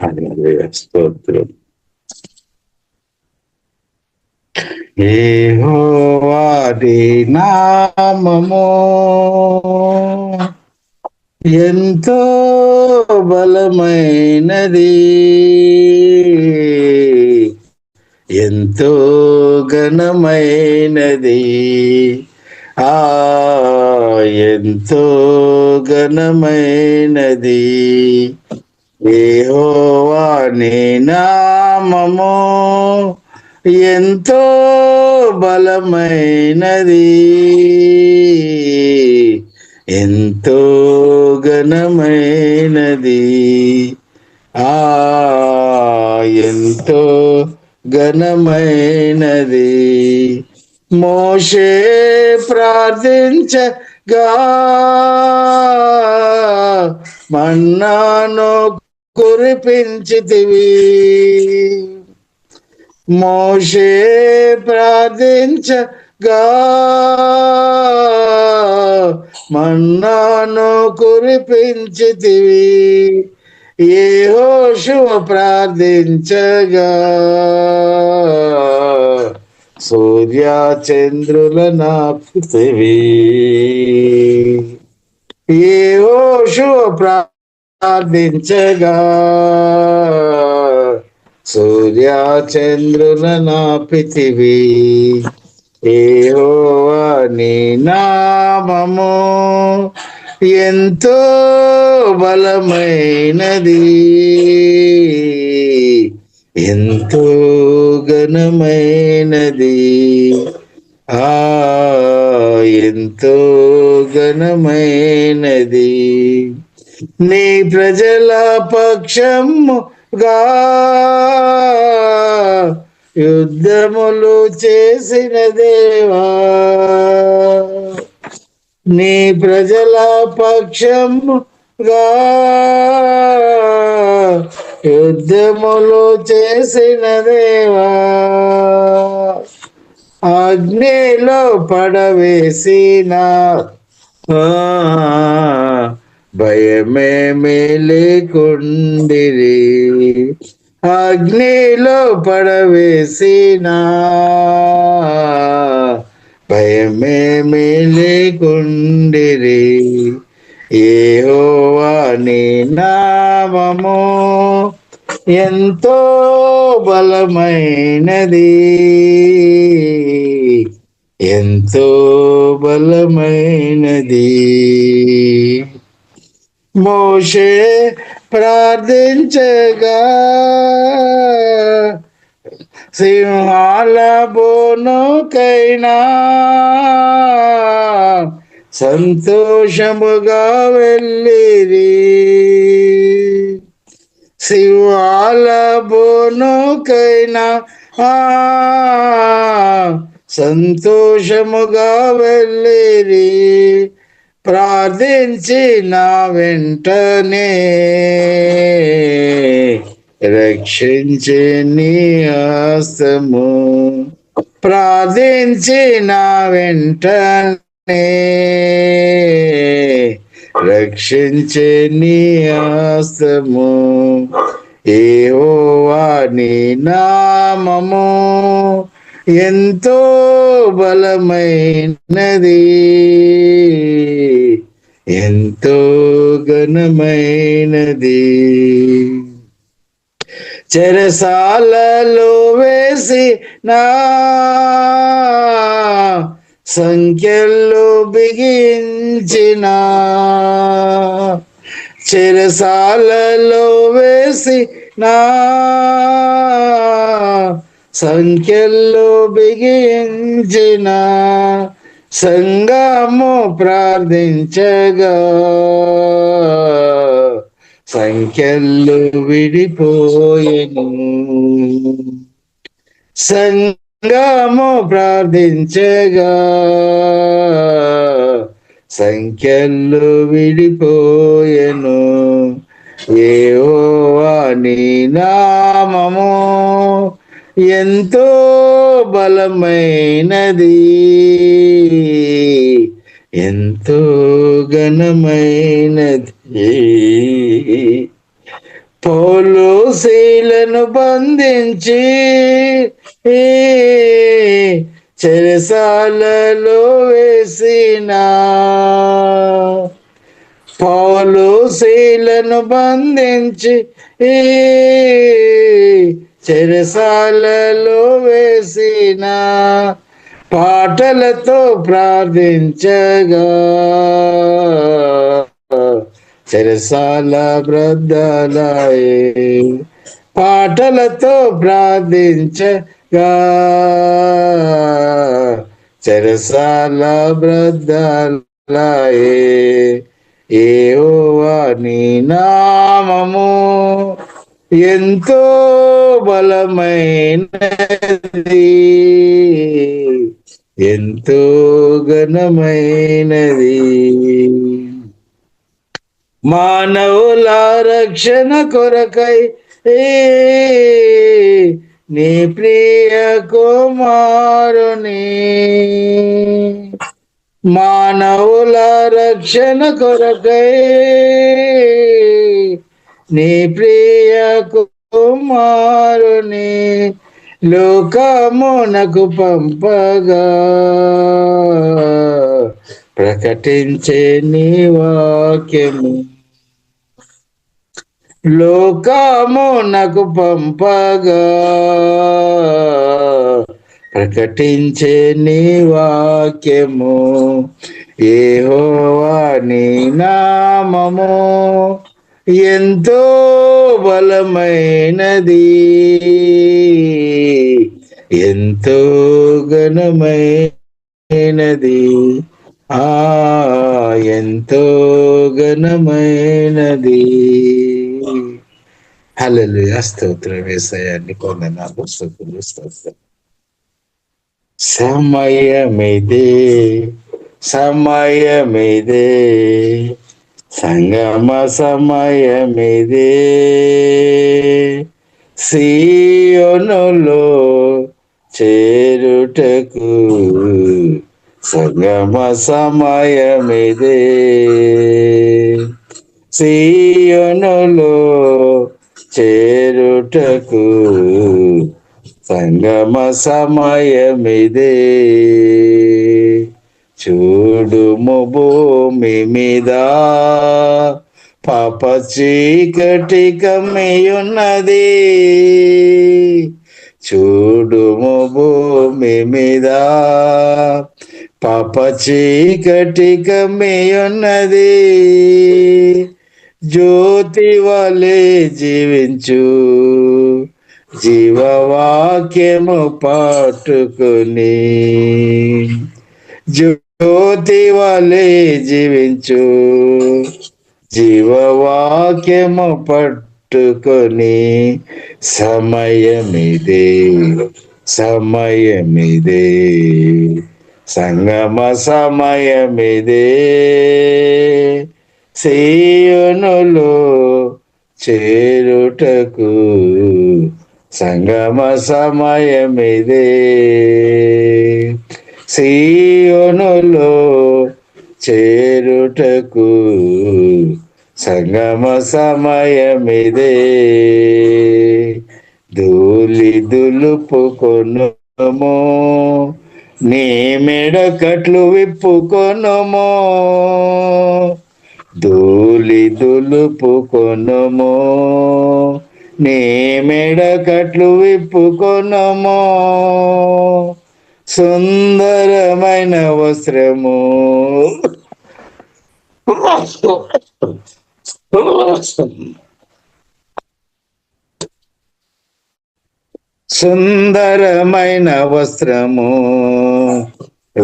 హల్లెలూయా, స్తోత్రం. యెహోవా నీ నామము ఎంతో బలమైనది, ఎంతో ఘనమైనది. ఆ ఎంతో ఘనమైనది. యెహోవా నీ నామము ఎంతో బలమైనది, ఎంతో ఘనమైనది. ఆ ఎంతో ఘనమైనది. మోషే ప్రార్థించగా మన్నాను కురిపించితివి. మోషే ప్రార్థించగా మన్నాను కురిపించితివి. యెహోషువ ప్రార్థించగా సూర్య చంద్రుల నాపితివి. యెహోషువ ప్రార్థించగా సూర్య చంద్రుల నాపితివి. యెహోవా నీ నామము ఎంతో బలమైనది, ఎంతో ఘనమైనది. ఆ ఎంతో ఘనమైనది. నీ ప్రజల పక్షముగా యుద్ధములు చేసిన దేవా, నీ ప్రజల పక్షముగా యుద్ధములు చేసిన దేవా, అగ్నిలో పడవేసిన భయమేమీ లేకుండిరి. అగ్నిలో పడవేసిన భయమేమీ లేకుండిరి. యెహోవా నీ నామము ఎంతో బలమైనది, ఎంతో బలమైనది. మోషే ప్రార్థించగా సింహాల బోనుకైనా సంతోషముగా వెళ్ళిరి. సింహాల బోనుకైనా సంతోషముగా వెళ్ళిరి. ప్రార్థించిన వెంటనే రక్షించే నీ హస్తము. ప్రార్థించిన వెంటనే రక్షించే నీ హస్తము. యెహోవా నీ నామము ఎంతో బలమైనది, ఎంతో ఘనమైనది. చెరసాలలో వేసిన సంఖ్యలు బిగించిన, చెరసాలలో వేసిన సంఖ్యలు బిగించిన సంఘము ప్రార్థించగా సంఖ్యలు విడిపోయెను. సంఘము ప్రార్థించగా సంఖ్యలు విడిపోయెను. యెహోవా నీ నామము ఎంతో బలమైనది, ఎంతో ఘనమైనది. పౌలు శీలను బంధించి ఈ చెరసాలలో వేసిన పౌలు శీలను బంధించి ఈ చెరసాలలో వేసిన పాటలతో ప్రార్థించగా చెరసాల బ్రద్దలాయే పాటలతో ప్రార్థించగా చెరసాల బ్రద్దలాయే యెహోవా నీ నామము ఎంతో బలమైనది, ఎంతో ఘనమైనది. మానవుల రక్షణ కొరకై నీ ప్రియ కుమారుని మానవుల రక్షణ కొరకై నీ ప్రియ కుమారుని లోకమునకు పంపగా ప్రకటించే నీ వాక్యము లోకమునకు పంపగా ప్రకటించే నీ వాక్యము యెహోవా నీ నామము ఎంతో బలమైనది, ఎంతో ఘనమైనది, ఎంతో ఘనమైనది. హల్లెలూయా. స్తోత్రం యేసయ్యా, నీకు వందనాలు, స్తుతులు, స్తోత్రం. సమయమిదే, సమయమిదే, సంగమ సమయమిదే, సీయోనులో చేరుటకు సంగమ సమయమిదే, సీయోనులో చేరుటకు సంగమ సమయమిదే. చూడుము భూమి మీద పాప చీకటి కమ్మియున్నది, చూడుము భూమి మీద పాప చీకటి కమ్మియున్నది, జ్యోతి వలె జీవించు జీవవాక్యము పట్టుకుని, జ్యోతి వలె జీవించు జీవవాక్యము పట్టుకొని సమయమిదే, సమయమిదే, సంగమ సమయమిదే, సీయోనులో చేరుటకు సంగమ సమయమిదే, సీయోనులో చేరుటకు సంగమ సమయమిదే. ధూళి దులుపుకొనుము, నీ మెడకట్లు విప్పుకొనుము, ధూళి దులుపుకొనుము, నీ మెడకట్లు విప్పుకొనుము, సుందరమైన వస్త్రము సుందరమైన వస్త్రము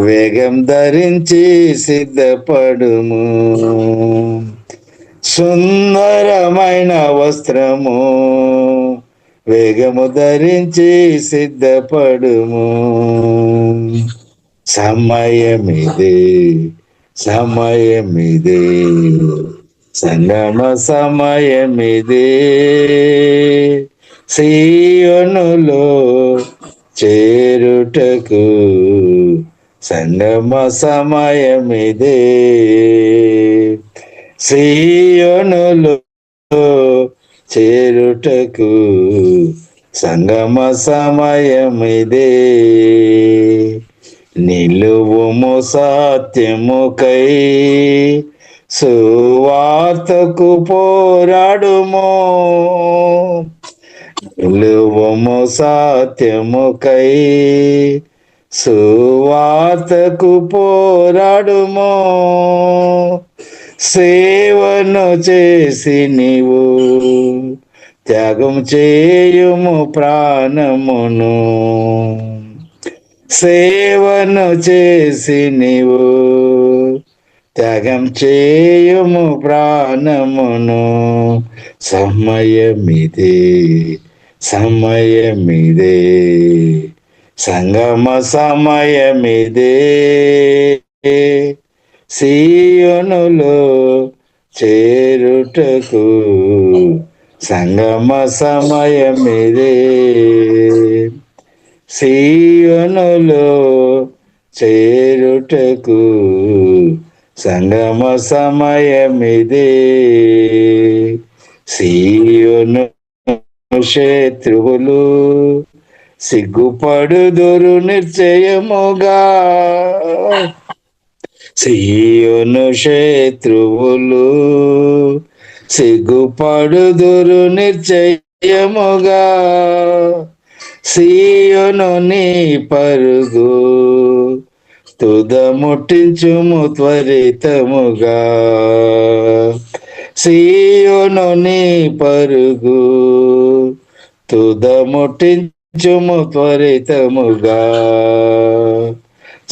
వేగం ధరించి సిద్ధపడుము, సుందరమైన వస్త్రము వేగము ధరించి సిద్ధపడుము, సమయమిదే, సమయమిదే, సంగమ సమయమిదే, సీయోనులో చేరుటకు సంగమ సమయమిదే, సీయోనులో చేరుటకు సంగమ సమయమిదే. నిలువుము సత్యముకై సువార్తకు పోరాడుమో. నిలువుము సత్యముకై సువార్తకు పోరాడుమో. సేవను చేసి నీవు త్యాగం చేయుము ప్రాణమును. సేవను చేసి నీవు త్యాగం చేయుము ప్రాణమును. సమయమిదే సమయమిదే సంగమ సమయమిదే. సీయోనులో చేరుటకు సంగమ సమయమిదే. సీయోనులో చేరుటకు సంగమ సమయమిదే. సీయోను శత్రువులు సిగ్గుపడుదురు నిశ్చయముగా. సీయోను శత్రువులు సిగ్గుపడుదురు నిశ్చయముగా. సీయోను నీ పరుగు తుద ముట్టించుము త్వరితముగా. సీయోను నీ పరుగు తుద ముట్టించుము త్వరితముగా.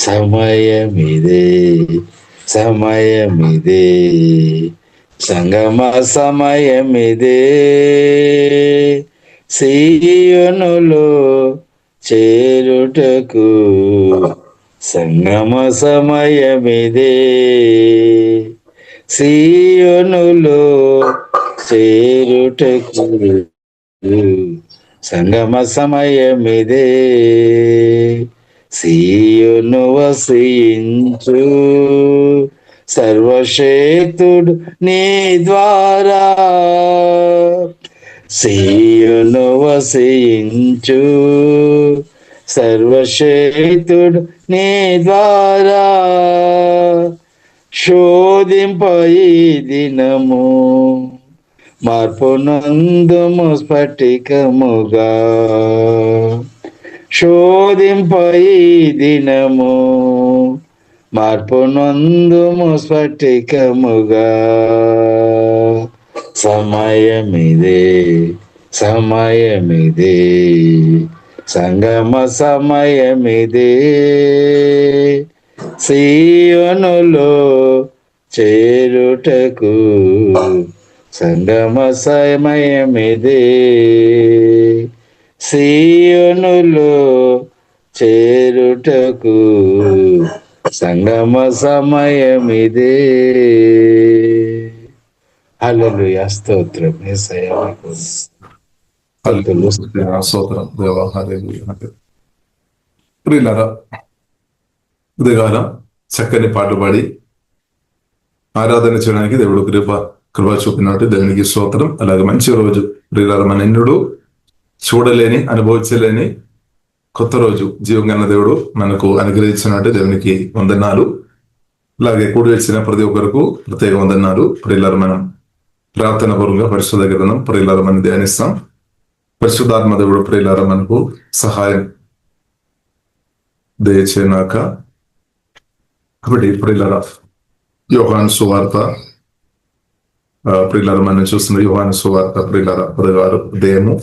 సమయమిదే సమయమిదే సంగమ సమయమిదే. సీయోనులో చేరుటకు సంగమ సమయమిదే. సీయోనులో చేరుటకు సంగమ సమయమిదే. సీయోను వసించు సర్వశక్తుడు నీ ద్వారా. సీయోను వసించు సర్వశక్తుడు నీ ద్వారా. శోధింప ఈ దినము మార్పు నందుము స్ఫటికముగా. శోధింప ఈ దినము మార్పు నందుము స్ఫటికముగా. సమయమిదే సమయమిదే సంగమ సమయమిదే. సీయోనులో చేరుటకు సంగమ సమయమిదే. సీయోనులో చేరుటకు సంగమ సమయమిదే. హల్లెలూయా. స్తోత్రం యేసయ్యా. స్తోత్రం దేవా. హల్లెలూయా. ప్రియులారా, ఉదయకాలం చక్కని పాట పాడి ఆరాధన చేయడానికి దేవుడు కృప చూపినట్టు దేవునికి స్తోత్రం. అలాగే మంచి రోజు ప్రియులారా, మన ఎన్నడూ చూడలేని అనుభవించలేని కొత్త రోజు జీవంగన్న దేవుడు మనకు అనుగ్రహించినట్టు దేవునికి వందనాలు. అలాగే కూడి వచ్చిన ప్రతి ఒక్కరికి ప్రత్యేక వందనాలు. ప్రియులారా, మనం ప్రార్థన పూర్వకంగా పరిశుద్ధ గ్రంథం ప్రియులారా మనం ధ్యానిస్తాం. పరిశుద్ధాత్మ దేవుడు ప్రియులారా మనకు సహాయం దయచేయనాక. కాబట్టి ప్రియులారా, యోహాను సువార్త ప్రియులారా మనం చూస్తున్న యోహాను సువార్త ప్రియులారా 16 అధ్యాయము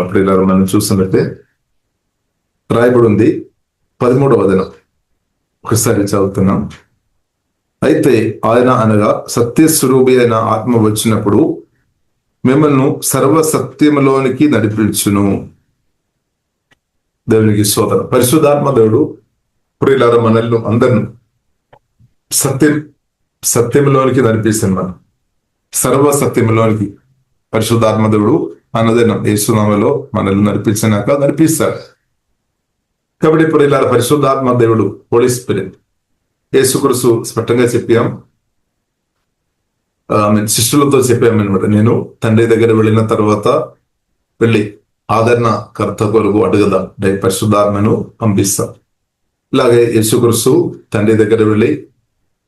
ప్రియులారా మనం చూస్తున్నట్టే రాయబడి ఉంది 13వ వచనం. ఒకసారి చదువుతున్నాం. అయితే ఆయన అనగా సత్యస్వరూపి అయిన ఆత్మ వచ్చినప్పుడు మిమ్మల్ని సర్వసత్యములోనికి నడిపించును. దేవునికి స్తోత్రం. పరిశుద్ధాత్మ దేవుడు ప్రియులారా మనల్ని అందరిని సత్యంలోనికి నడిపిస్తాను. మనం సర్వసత్యంలోనికి పరిశుద్ధాత్మ దేవుడు అన్నదినం యేసునామములో మనల్ని నడిపిస్తాడు. కాబట్టి ప్రియులారా, పరిశుద్ధాత్మ దేవుడు హోలీ స్పిరిట్ యేసుక్రీస్తు స్పష్టంగా చెప్పాం. శిష్యులతో చెప్పామన్నమాట, నేను తండ్రి దగ్గర వెళ్ళిన తర్వాత వెళ్ళి ఆదరణకర్త కొరకు అడుగుదాం, పరిశుద్ధాత్మను పంపిస్తా. ఇలాగే యేసుక్రీస్తు తండ్రి దగ్గర వెళ్ళి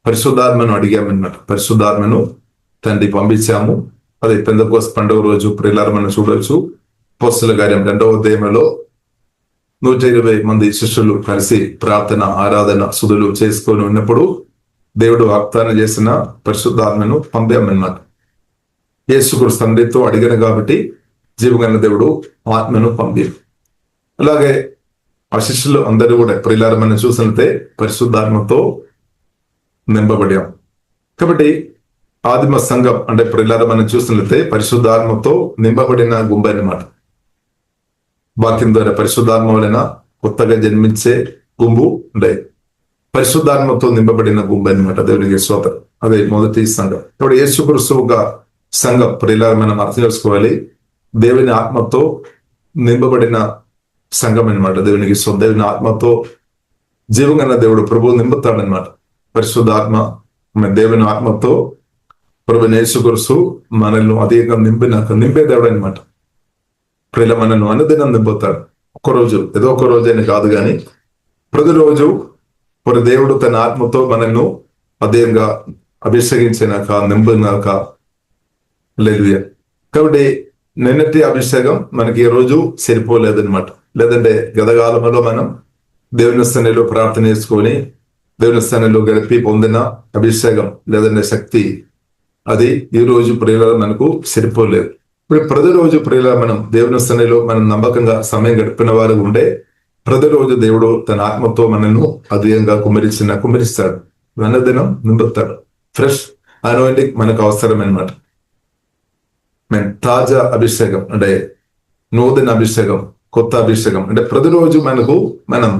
పరిశుద్ధాత్మను అడిగామన్నమాట. పరిశుద్ధాత్మను తండ్రి పంపించాము. అది పెంతెకోస్తు పండుగ రోజు ప్రియులారా మనం చూడవచ్చు. అపోస్తలుల కార్యం 2వ అధ్యాయంలో 120 మంది శిష్యులు కలిసి ప్రార్థన, ఆరాధన, స్తుతులు చేసుకొని ఉన్నప్పుడు దేవుడు వాగ్దానం చేసిన పరిశుద్ధాత్మను పంపామన్నమాట. యేసుక్రీస్తు తండ్రితో అడిగాను కాబట్టి జీవగల దేవుడు ఆత్మను పంపారు. అలాగే ఆ శిష్యులు అందరూ కూడా ప్రియులారా మనం చూసినట్లయితే పరిశుద్ధాత్మతో నింపబడాం. కాబట్టి ఆదిమ సంఘం అంటే ప్రియులారా మనం చూసినట్లయితే పరిశుద్ధాత్మతో నింపబడిన గుంపు అన్నమాట. వాక్యం ద్వారా పరిశుద్ధాత్మ వలన కొత్తగా జన్మించే గుంపు అంటే పరిశుద్ధాత్మతో నింపబడిన గుంపు అన్నమాట. దేవునికి స్తోత్రం. అదే మొదటి సంఘం. ఇప్పుడు యేసుక్రీస్తు ఒక సంఘం ప్రియులారా మనం అర్థం చేసుకోవాలి. దేవుని ఆత్మతో నింపబడిన సంఘం అన్నమాట. దేవునికి స్తోత్రం. దేవుని ఆత్మతో జీవంగా దేవుడు ప్రభువు నింపుతాడనమాట. పరిశుద్ధాత్మ దేవుని ఆత్మతో ప్రభు యేసుక్రీస్తు మనల్ని అధికంగా నింపే దేవుడు అనమాట. ప్రియుల మనల్ని అనుదినం నింపుతాడు. ఒక్కరోజు ఏదో ఒక రోజు అని కాదు, కానీ ప్రతిరోజు మరి దేవుడు తన ఆత్మతో మనల్ని అధికంగా అభిషేకించినాక నింపినాక లేదు. కాబట్టి నిన్నటి అభిషేకం మనకి ఈ రోజు సరిపోలేదన్నమాట. లేదంటే గతకాలంలో మనం దేవుని స్థానంలో ప్రార్థన చేసుకొని దేవుని స్థానంలో గడిపి పొందిన అభిషేకం లేదంటే శక్తి అది ఈ రోజు ప్రియుల మనకు సరిపోలేదు. ఇప్పుడు ప్రతిరోజు ప్రియుల మనం దేవుని స్థానంలో మనం నమ్మకంగా సమయం గడిపిన వారు ఉంటే ప్రతిరోజు దేవుడు తన ఆత్మతో మనల్ని అధికంగా కుమరిస్తాడు. అనుదినం నింపుతాడు. ఫ్రెష్ అనాయింటింగ్ మనకు అవసరం అనమాట. తాజా అభిషేకం అంటే నూతన అభిషేకం, కొత్త అభిషేకం అంటే ప్రతిరోజు మనం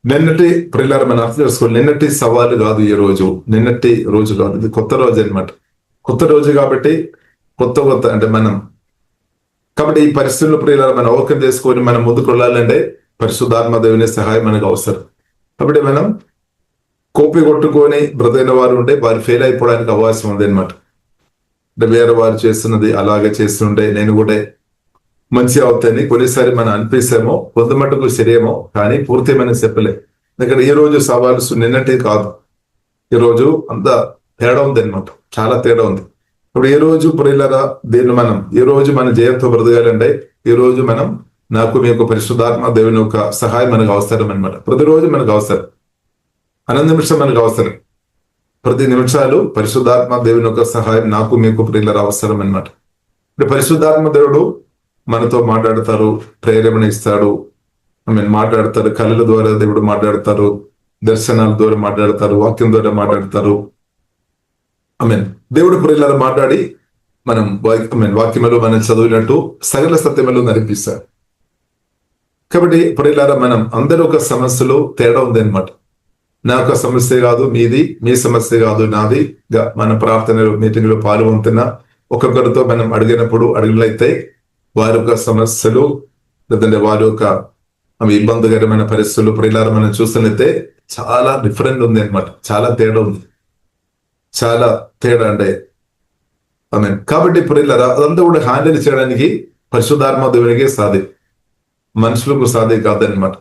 నిన్నటి ప్రియులారా మనం అర్థం చేసుకోవాలి. నిన్నటి సవాలు కాదు ఈ రోజు, నిన్నటి రోజు కాదు, ఇది కొత్త రోజు అనమాట. కొత్త రోజు కాబట్టి కొత్త అంటే కాబట్టి ఈ పరిస్థితుల్లో ప్రియులారా మనం ఓవర్కమ్ చేసుకొని మనం ముందుకు వెళ్ళాలంటే పరిశుద్ధాత్మ దేవుని సహాయం మనకు అవసరం. కాబట్టి మనం కోపి కొట్టుకొని బ్రతైన వారు ఉంటే వారు ఫెయిల్ అయిపోవడానికి అవకాశం ఉంది అనమాట. అంటే వేరే వారు చేస్తున్నది అలాగే చేస్తుంటే నేను కూడా మంచి అవుతాయని కొన్నిసారి మనం అనిపిస్తామో, కొంత మటుకు శరీరమో, కానీ పూర్తి మనం చెప్పలే. ఎందుకంటే ఈ రోజు సవాలు నిన్నటి కాదు, ఈ రోజు అంత తేడా ఉంది అనమాట. చాలా తేడా ఉంది. ఇప్పుడు ఈ రోజు ప్రియులారా దీన్ని ఈ రోజు మన జయంతో బ్రతకాలంటే ఈ రోజు నాకు మీకు పరిశుద్ధాత్మ దేవుని యొక్క సహాయం మనకు అవసరం అనమాట. ప్రతిరోజు మనకు అవసరం, నిమిషం మనకు అవసరం. ప్రతి నిమిషాలు పరిశుద్ధాత్మ దేవుని యొక్క సహాయం నాకు మీకు ప్రియులారా అవసరం అనమాట. ఇప్పుడు పరిశుద్ధాత్మ దేవుడు మనతో మాట్లాడతారు, ప్రేరణ ఇస్తాడు, మాట్లాడతారు. కళల ద్వారా దేవుడు మాట్లాడతారు, దర్శనాల ద్వారా మాట్లాడతారు, వాక్యం ద్వారా మాట్లాడతారు. దేవుడు ప్రియులారా మాట్లాడి వాక్యములో మనం చదివినట్టు సకల సత్యములు నడిపిస్తాడు. కాబట్టి ప్రియులారా అందరూ ఒక సమస్యలో తేడా ఉంది అనమాట. నా యొక్క సమస్య కాదు మీది, మీ సమస్య కాదు నాది. మన ప్రార్థనలు మీటింగ్ లో పాల్గొంటున్న ఒక్కొక్కరితో మనం అడిగినట్లయితే వారి యొక్క సమస్యలు లేదంటే వారి యొక్క ఇబ్బందికరమైన పరిస్థితులు ప్రియులారా మనం చూస్తున్నట్లయితే చాలా డిఫరెంట్ ఉంది అనమాట. చాలా తేడా ఉంది, చాలా తేడా అంటే కాబట్టి ప్రియులారా అదంతా కూడా హ్యాండిల్ చేయడానికి పరిశుద్ధాత్మ దేవునికి సాధ్యం, మనుషులకు సాధ్యం కాదనమాట.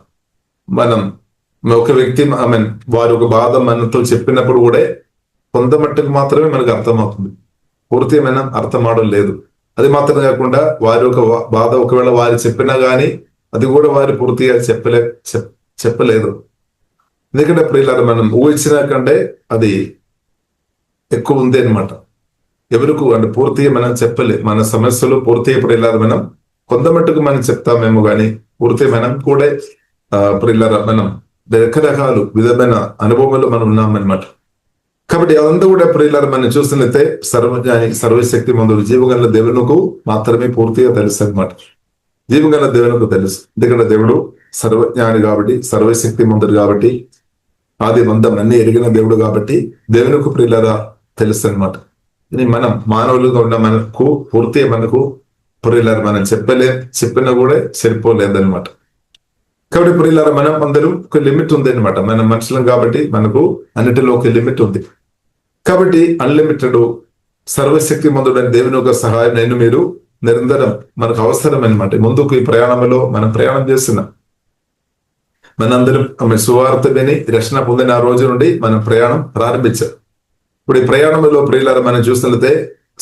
ఒక వ్యక్తి వారి ఒక బాధ మనతో చెప్పినప్పుడు కూడా కొంత మట్టుకు మాత్రమే మనకు అర్థమవుతుంది, పూర్తి అర్థం అవడం లేదు. అది మాత్రం కాకుండా వారి ఒక బాధ ఒకవేళ వారు చెప్పినా గానీ అది కూడా వారు పూర్తిగా చెప్పలేదు. ఎందుకంటే ప్రియులారా ఊహించిన కంటే అది ఎక్కువ ఉంది అనమాట. ఎవరికి అంటే పూర్తిగా చెప్పలేదు. మన సమస్యలు పూర్తిగా ప్రియులారా కొంత మట్టుకు చెప్తామేమో కానీ పూర్తి కూడా ప్రియులారా రకరకాలు విధమైన అనుభవాలు ఉన్నామన్నమాట. కాబట్టి అదంతా కూడా ప్రియులారా చూస్తున్నట్లయితే సర్వజ్ఞాని సర్వశక్తి మందుడు జీవగల దేవునికి మాత్రమే పూర్తిగా తెలుసు అనమాట. జీవగల దేవునికి తెలుసు. ఎందుకంటే దేవుడు సర్వజ్ఞాని కాబట్టి, సర్వశక్తి మందుడు కాబట్టి, ఆది మందం అన్ని ఎరిగిన దేవుడు కాబట్టి దేవునికి ప్రియులారా తెలుసు అనమాట. మానవులుగా ఉన్న మనకు పూర్తిగా ప్రియులారా చెప్పినా కూడా సరిపోలేదన్నమాట. కాబట్టి ప్రియులారా అందరూ ఒక లిమిట్ ఉంది అనమాట. మనం మనుషులం కాబట్టి మనకు అన్నిటిలో ఒక లిమిట్ ఉంది. కాబట్టి అన్లిమిటెడ్ సర్వశక్తి మందుడని దేవుని యొక్క సహాయం నేను మీరు నిరంతరం మనకు అవసరం అనమాట. ముందుకు ఈ ప్రయాణంలో మనం ప్రయాణం చేస్తున్నాం. మనందరం ఆమె సువార్త విని రక్షణ పొందిన ఆ రోజు నుండి మనం ప్రయాణం ప్రారంభించాం. ఇప్పుడు ఈ ప్రయాణంలో ప్రియులారా మనం చూస్తున్నట్లయితే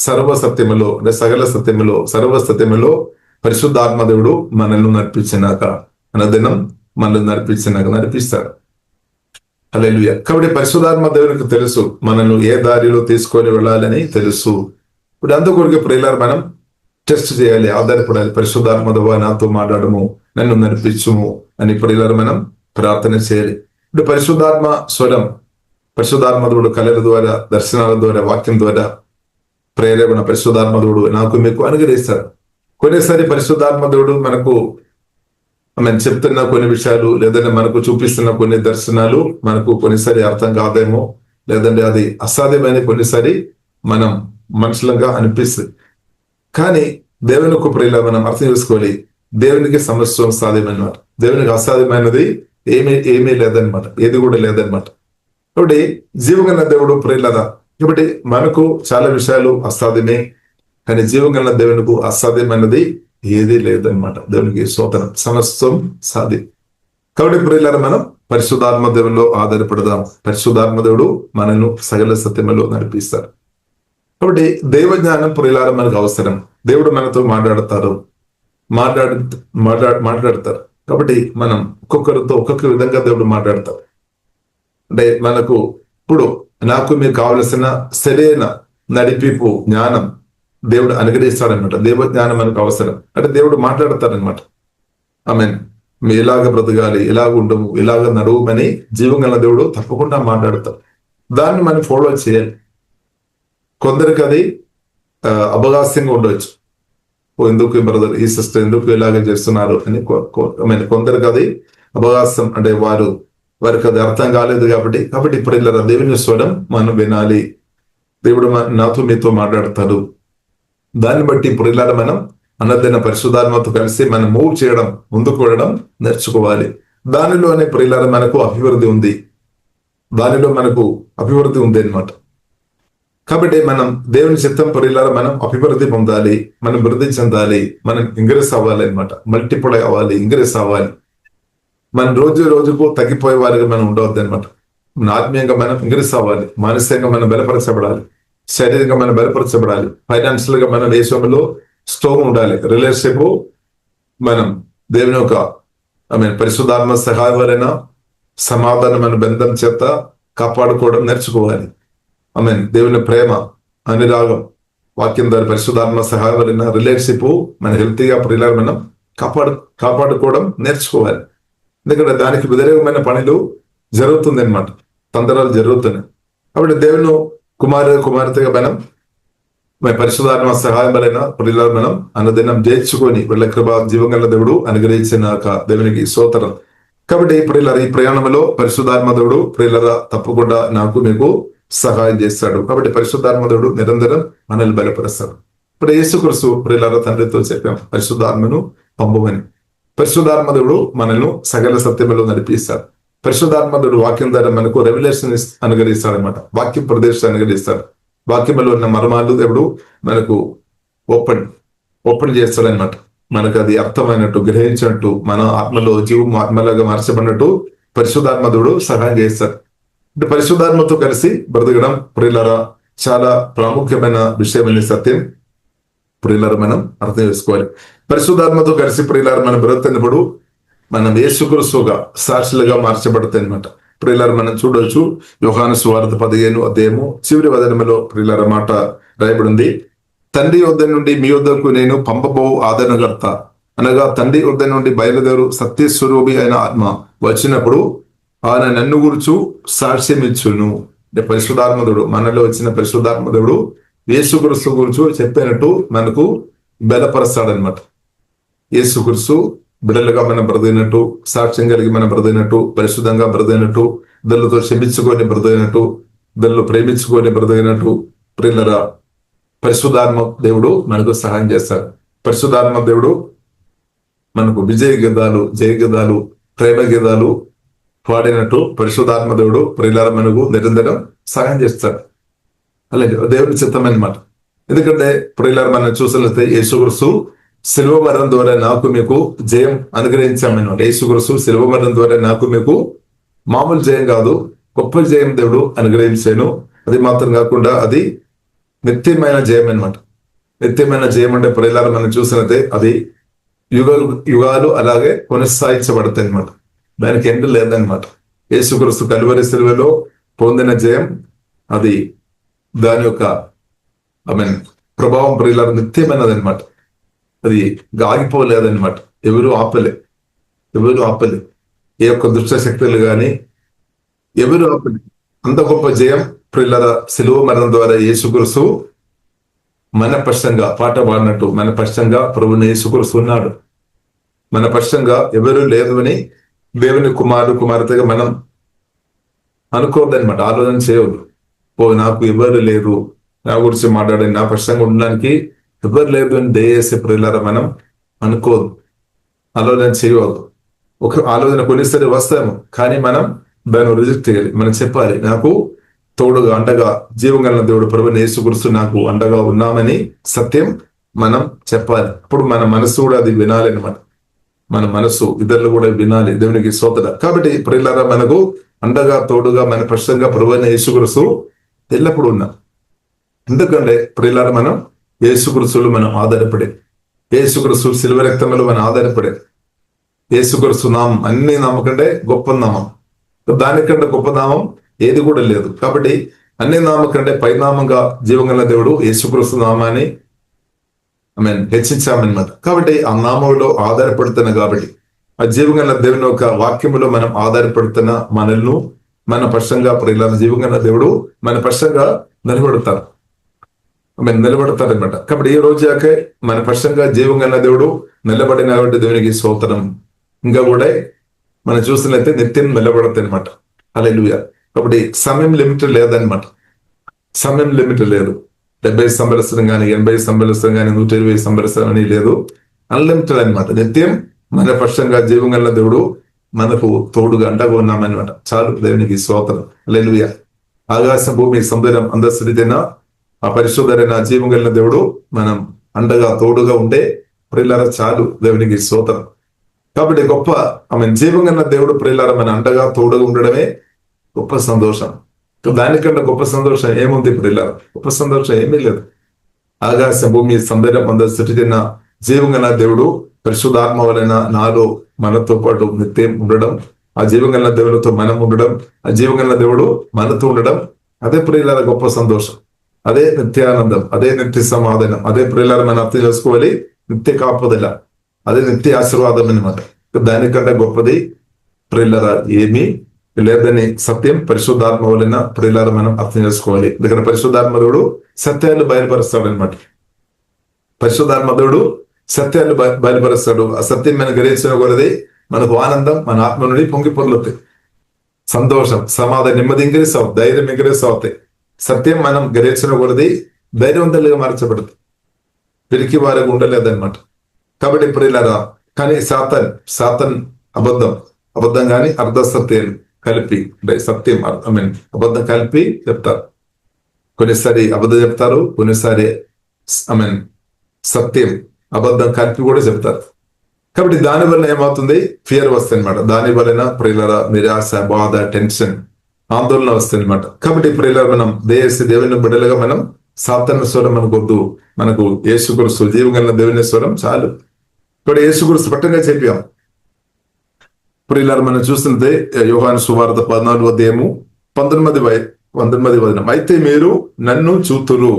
సర్వసత్యములో అంటే సకల సత్యములో సర్వసత్యములో పరిశుద్ధాత్మ దేవుడు మనల్ని నడిపించినాక దినం మనల్ని నడిపిస్తాడు. హల్లెలూయా. కాబట్టి పరిశుద్ధాత్మ దేవునికి తెలుసు మనల్ని ఏ దారిలో తీసుకొని వెళ్ళాలని తెలుసు. ఇప్పుడు అందుకొరకు ప్రియులారా మనం టెస్ట్ చేయాలి, ఆధారపడాలి. పరిశుద్ధాత్మ దేవుడు నాతో మాట్లాడము, నన్ను నడిపించుము అని ప్రియులారా మనం ప్రార్థన చేయాలి. ఇప్పుడు పరిశుద్ధాత్మ స్వరం, పరిశుద్ధాత్మ దేవుడు కళల ద్వారా, దర్శనాల ద్వారా, వాక్యం ద్వారా ప్రేరేపణ పరిశుద్ధాత్మ దేవుడు నాకు మీకు అనుగ్రహిస్తాడు. కొన్నిసారి పరిశుద్ధాత్మ దేవుడు మనకు చెప్తున్న కొన్ని విషయాలు లేదంటే మనకు చూపిస్తున్న కొన్ని దర్శనాలు మనకు కొన్నిసారి అర్థం కాదేమో, లేదంటే అది అసాధ్యమైన కొన్నిసారి మనం మనుషులంగా అనిపిస్తుంది. కానీ దేవుని ఒక ప్రియుల మనం అర్థం చేసుకోవాలి, దేవునికి సమస్య సాధ్యమైనమాట, దేవునికి అసాధ్యమైనది ఏమీ లేదనమాట, ఏది కూడా లేదనమాట. కాబట్టి జీవగల దేవుడు ప్రియులదా. కాబట్టి మనకు చాలా విషయాలు అసాధ్యమే, కానీ జీవగల దేవునికి అసాధ్యమైనది ఏదీ లేదనమాట. దేవునికి స్తోత్రం, సమస్తం సాధ్యం. కాబట్టి ప్రియులారా మనం పరిశుద్ధాత్మ దేవుల్లో ఆధారపడదాం. పరిశుద్ధాత్మ దేవుడు మనను సకల సత్యములో నడిపిస్తారు. కాబట్టి దైవ జ్ఞానం ప్రియులారా మనకు అవసరం. దేవుడు మనతో మాట్లాడతారు. కాబట్టి మనం ఒక్కొక్కరితో ఒక్కొక్క విధంగా దేవుడు మాట్లాడతారు. అంటే మనకు ఇప్పుడు నాకు మీకు కావలసిన సరైన నడిపింపు జ్ఞానం దేవుడు అనుగ్రహిస్తాడనమాట. దేవ జ్ఞానం మనకు అవసరం. అంటే దేవుడు మాట్లాడతారనమాట. మీ ఇలాగ బ్రతకాలి, ఇలాగ ఉండము, ఇలాగ నడువుమని జీవంగల దేవుడు తప్పకుండా మాట్లాడతారు. దాన్ని మనం ఫాలో చేయాలి. కొందరికి అది అపహాస్యంగా ఉండవచ్చు. ఎందుకు బ్రదర్ ఈ సిస్టర్ ఎందుకు ఇలాగ చేస్తున్నారు అని కొందరికి అది అపహాస్యం, అంటే వారికి అది అర్థం కాలేదు. కాబట్టి ఇప్పుడు ఇలా దేవుని స్వరం మనం వినాలి. దేవుడు నాతో మీతో మాట్లాడతాడు. దాన్ని బట్టి ఇప్పుడు ఇలా మనం అన్నదైన పరిశుద్ధాత్మతో కలిసి మనం మూవ్ చేయడం, ముందుకు వెళ్ళడం నేర్చుకోవాలి. దానిలోనే ప్రియులారా మనకు అభివృద్ధి ఉంది, దానిలో మనకు అభివృద్ధి ఉంది అనమాట. కాబట్టి మనం దేవుని చిత్తం ప్రియులారా మనం అభివృద్ధి పొందాలి, మనం వృద్ధి చెందాలి, మనం ఇంగ్రెస్ అవ్వాలి అనమాట. మల్టిపుల్ అవ్వాలి, ఇంగ్రెస్ అవ్వాలి. మనం రోజుకు తగ్గిపోయే వారిగా మనం ఉండవద్దు అనమాట. ఆత్మీయంగా మనం ఇంగ్రెస్ అవ్వాలి, మానసికంగా మనం బలపరచబడాలి, శారీరకంగా మనం బలపరచబడాలి, ఫైనాన్షియల్ గా మన దేశంలో స్ట్రాంగ్ ఉండాలి. రిలేషన్షిప్ మనం దేవుని యొక్క పరిశుద్ధాత్మ సహాయం వలన సమాధానమైన బంధం చేత కాపాడుకోవడం నేర్చుకోవాలి. దేవుని ప్రేమ, అనురాగం, వాక్యం ద్వారా పరిశుద్ధాత్మ సహాయం వలన రిలేషన్షిప్ మన హెల్తీగా ప్రియులారా మనం కాపాడుకోవడం నేర్చుకోవాలి. ఎందుకంటే దానికి వ్యతిరేకమైన పనులు జరుగుతుంది అనమాట, తంత్రాలు జరుగుతున్నాయి. కాబట్టి దేవుని కుమార్తెగా మనం పరిశుద్ధాత్మ సహాయం వలన ప్రియులారా మనం అన్నదినం జయించుకొని వీళ్ళ కృప జీవంగల దేవుడు అనుగ్రహించినాక దేవునికి స్తోత్రం. కాబట్టి ప్రియులారా ఈ ప్రయాణంలో పరిశుద్ధాత్మ దేవుడు ప్రియులారా తప్పకుండా నాకు మీకు సహాయం చేస్తాడు. కాబట్టి పరిశుద్ధాత్మ దేవుడు నిరంతరం మనల్ని బలపరుస్తాడు. ఇప్పుడు యేసుక్రీస్తు ప్రియులారా తండ్రితో చెప్పాం పరిశుద్ధాత్మను పంపమని. పరిశుద్ధాత్మ దేవుడు మనల్ని సకల సత్యములో నడిపిస్తాడు. పరిశుద్ధాత్మ దేవుడు వాక్యం ద్వారా మనకు రెవల్యూషన్ అనుగ్రహిస్తాడు అనమాట. వాక్యం ప్రదేశాన్ని అనుగ్రహిస్తాడు. వాక్యంలో ఉన్న మర్మాలు దేవుడు మనకు ఓపెన్ చేస్తాడనమాట. మనకు అది అర్థమైనట్టు, గ్రహించినట్టు, మన ఆత్మలో జీవం ఆత్మలాగా మార్చబడినట్టు పరిశుద్ధాత్మ దేవుడు సహాయం చేస్తాడు. అంటే పరిశుద్ధాత్మతో కలిసి బ్రతకడం ప్రియులారా చాలా ప్రాముఖ్యమైన విషయమైన సత్యం ప్రియులారా మనం అర్థం చేసుకోవాలి. పరిశుద్ధాత్మతో కలిసి ప్రియులారా మనం బ్రతుకున్నప్పుడు మనం యేసుక్రీస్తుగా సాక్షులుగా మార్చబడతాయి అనమాట. ప్రియులారా మనం చూడవచ్చు యోహాను సువార్త 15 అధ్యాయము చివరి వచనములో ప్రియులారా మాట రాయబడి ఉంది. తండ్రి వద్ద నుండి మీ వద్దకు నేను పంపబో ఆదరణకర్త అనగా తండ్రి వద్ద నుండి బయలుదేరు సత్యస్వరూపి అయిన ఆత్మ వచ్చినప్పుడు ఆయన నన్ను గురుచు సాక్ష్యం ఇచ్చును. అంటే పరిశుద్ధాత్మదుడు మనలో వచ్చిన పరిశుద్ధాత్మదుడు యేసుక్రీస్తు గురుచు చెప్పినట్టు మనకు బలపరుస్తాడనమాట. యేసుక్రీస్తు బిడ్డలుగా మనం బ్రతికినట్టు, సాక్ష్యం కలిగి మనం బ్రతికినట్టు, పరిశుద్ధంగా బ్రతికినట్టు, ఇద్దరితో క్షమించుకొని బ్రతికినట్టు, ఇద్దరు ప్రేమించుకొని బ్రతికినట్టు ప్రియులారా పరిశుద్ధాత్మ దేవుడు మనకు సహాయం చేస్తాడు. పరిశుద్ధాత్మ దేవుడు మనకు విజయ గీతాలు, జయ గీతాలు, ప్రేమ గీతాలు పాడినట్టు పరిశుద్ధాత్మ దేవుడు ప్రియులారా మనకు నిరంతరం సహాయం చేస్తాడు. అలాగే దేవుని చిత్తం అన్నమాట. ఎందుకంటే ప్రియులారా మనం చూసినట్లయితే యేసుక్రీస్తు శిలువ మరణం ద్వారా నాకు మీకు జయం అనుగ్రహించామన్నమాట. యేసుక్రీస్తు శిలువ మరణం ద్వారా నాకు మీకు మామూలు జయం కాదు, గొప్ప జయం దేవుడు అనుగ్రహించాను. అది మాత్రం కాకుండా అది నిత్యమైన జయం అన్నమాట. నిత్యమైన జయం అంటే ప్రియులారా మనం చూసినట్లయితే అది యుగాలు అలాగే కొనసాగించబడతాయి అనమాట. దానికి ఎండ్ లేదనమాట. యేసుక్రీస్తు కల్వరి శిలువలో పొందిన జయం అది దాని యొక్క ప్రభావం ప్రియులారా నిత్యమైనది అనమాట. అది ఆగిపోలేదన్నమాట. ఎవరు ఆపలే. ఏ ఒక్క దుష్ట శక్తులు గాని ఎవరు ఆపలే. అంత గొప్ప జయం ప్రియులారా శిలువ మరణం ద్వారా యేసుక్రీస్తు మన పక్షంగా పాట పాడినట్టు మన పక్షంగా ప్రభుని యేసుక్రీస్తు ఉన్నాడు. మన పక్షంగా ఎవరు లేదు అని దేవుని కుమార్తెగా మనం అనుకోవద్దనమాట. ఆలోచన చేయవద్దు. నాకు ఎవరు లేరు, నా గురించి మాట్లాడే నా పక్షంగా ఉండడానికి ఎవరు లేదు అని దయచేసి ప్రియులారా మనం అనుకోదు, ఆలోచన చేయవద్దు. ఒక ఆలోచన కొన్నిసారి వస్తాము, కానీ మనం దాన్ని రిజెక్ట్ చేయాలి. మనం చెప్పాలి, నాకు తోడుగా అండగా జీవం కలిగిన దేవుడు ప్రభుని యేసుక్రీస్తు నాకు అండగా ఉన్నామని సత్యం మనం చెప్పాలి. అప్పుడు మన మనసు కూడా అది వినాలి అనమాట. మన మనసు ఇతరులు కూడా వినాలి. దేవునికి స్తోత్రం. కాబట్టి ప్రియులారా మనకు అండగా తోడుగా మన పక్షంగా ప్రభువైన యేసుక్రీస్తు ఎల్లప్పుడూ ఉన్నాం. ఎందుకంటే ప్రియులారా మనం యేసుక్రీస్తులు మనం ఆధారపడే, యేసుక్రీస్తు శిలువ రక్తంలో మనం ఆధారపడే, యేసుక్రీస్తు నామం అన్ని నామం కంటే గొప్ప నామం, దానికంటే గొప్ప నామం ఏది కూడా లేదు. కాబట్టి అన్ని నామం కంటే పైనామంగా జీవంగల దేవుడు యేసుక్రీస్తు నామాన్ని హెచ్చించామన్నమాట. కాబట్టి ఆ నామంలో ఆధారపడుతున్నా కాబట్టి ఆ జీవంగల దేవుని యొక్క వాక్యములో మనం ఆధారపడుతున్న మనల్ని మన పక్షంగా ప్రియులారా జీవంగల దేవుడు మన పక్షంగా నిలబడతారు నిలబడతారనమాట. కాబట్టి ఈ రోజాకే మన పక్షంగా జీవంగల దేవుడు నిలబడిన కాబట్టి దేవునికి స్తోత్రం. ఇంకా కూడా మనం చూసినట్లయితే నిత్యం నిలబడతాయి అనమాట. హల్లెలూయా. కాబట్టి సమయం లిమిట్ లేదనమాట. సమయం లిమిట్ లేదు. 70 సంవత్సరం కానీ 80 సంవత్సరం కానీ 120 సంవత్సరం అని లేదు. అన్లిమిటెడ్ అనమాట. నిత్యం మన పక్షంగా జీవంగల దేవుడు మనకు తోడుగా అండగా ఉన్నామన్నమాట. చాలు, దేవునికి స్తోత్రం. హల్లెలూయా. ఆకాశం భూమి సముద్రం అందరిన ఆ పరిశుద్ధరైన జీవంగల దేవుడు మనం అండగా తోడుగా ఉంటే ప్రియులారా చాలు, దేవునికి స్తోత్రం. కాబట్టి గొప్ప జీవంగల దేవుడు ప్రియులారా మన అండగా తోడుగా ఉండడమే గొప్ప సంతోషం. దానికన్నా గొప్ప సంతోషం ఏముంది ప్రియులారా? గొప్ప సంతోషం ఏమీ లేదు. ఆకాశ భూమి సముద్రం అందరిన జీవంగల దేవుడు పరిశుద్ధాత్మ వలన నాలో మనతో పాటు నిత్యం ఉండడం, ఆ జీవంగల దేవుడితో మనం ఉండడం, ఆ జీవంగల దేవుడు మనతో ఉండడం, అదే ప్రియులారా గొప్ప సంతోషం, అదే నిత్యానందం, అదే నిత్య సమాధానం, అదే ప్రియులారా మనం అర్థం చేసుకోవాలి. నిత్య కాపుదల, అదే నిత్య ఆశీర్వాదం అనమాట. దానికంటే గొప్పది ప్రియులారా ఏమీ లేదని సత్యం పరిశుద్ధాత్మ వలన ప్రియులారా మనం అర్థం చేసుకోవాలి. ఎందుకంటే పరిశుద్ధాత్మ దేవుడు సత్యాన్ని బయలుపరుస్తాడు అనమాట. పరిశుద్ధాత్మ దేవుడు సత్యాన్ని బయలుపరుస్తాడు. ఆ సత్యం మనం గ్రహించిన కొలది మనకు ఆనందం మన ఆత్మ నుండి పొంగి పొర్లుతాయి. సంతోషం, సమాధానం, నెమ్మది ఇంక్రీస్ అవుతాయి, ధైర్యం ఇంక్రీస్ అవుతాయి. సత్యం మనం గ్రహించిన కొలది ధైర్యవంతులుగా మార్చబడుతుంది, పిరికి వారికి ఉండలేదన్నమాట. కాబట్టి ప్రియులారా కానీ సాతాన్ అబద్ధం కానీ అర్ధ సత్యాలు కలిపి అంటే సత్యం అబద్ధం కలిపి చెప్తారు. కొన్నిసారి అబద్ధం చెప్తారు, కొన్నిసారి సత్యం అబద్ధం కలిపి కూడా చెప్తారు. కాబట్టి దాని వలన ఏమవుతుంది? ఫియర్ వస్తుంది అనమాట. దాని వలన ప్రియులారా నిరాశ, బాధ, టెన్షన్, ఆందోళన వస్తుంది అనమాట. కాబట్టి ప్రియులారా మనం దేవుని బిడ్డలుగా మనం సాతాను స్వరం మనకు వద్దు. మనకు యేసుక్రీస్తు జీవంగల దేవుని స్వరం చాలు. ఇప్పుడు యేసుక్రీస్తు పట్టంగా చెప్పాం. ప్రియులారా మనం చూస్తుంటే యోహాను సువార్త 14వ అధ్యాయము 19 వచనం, అయితే మీరు నన్ను చూతురు,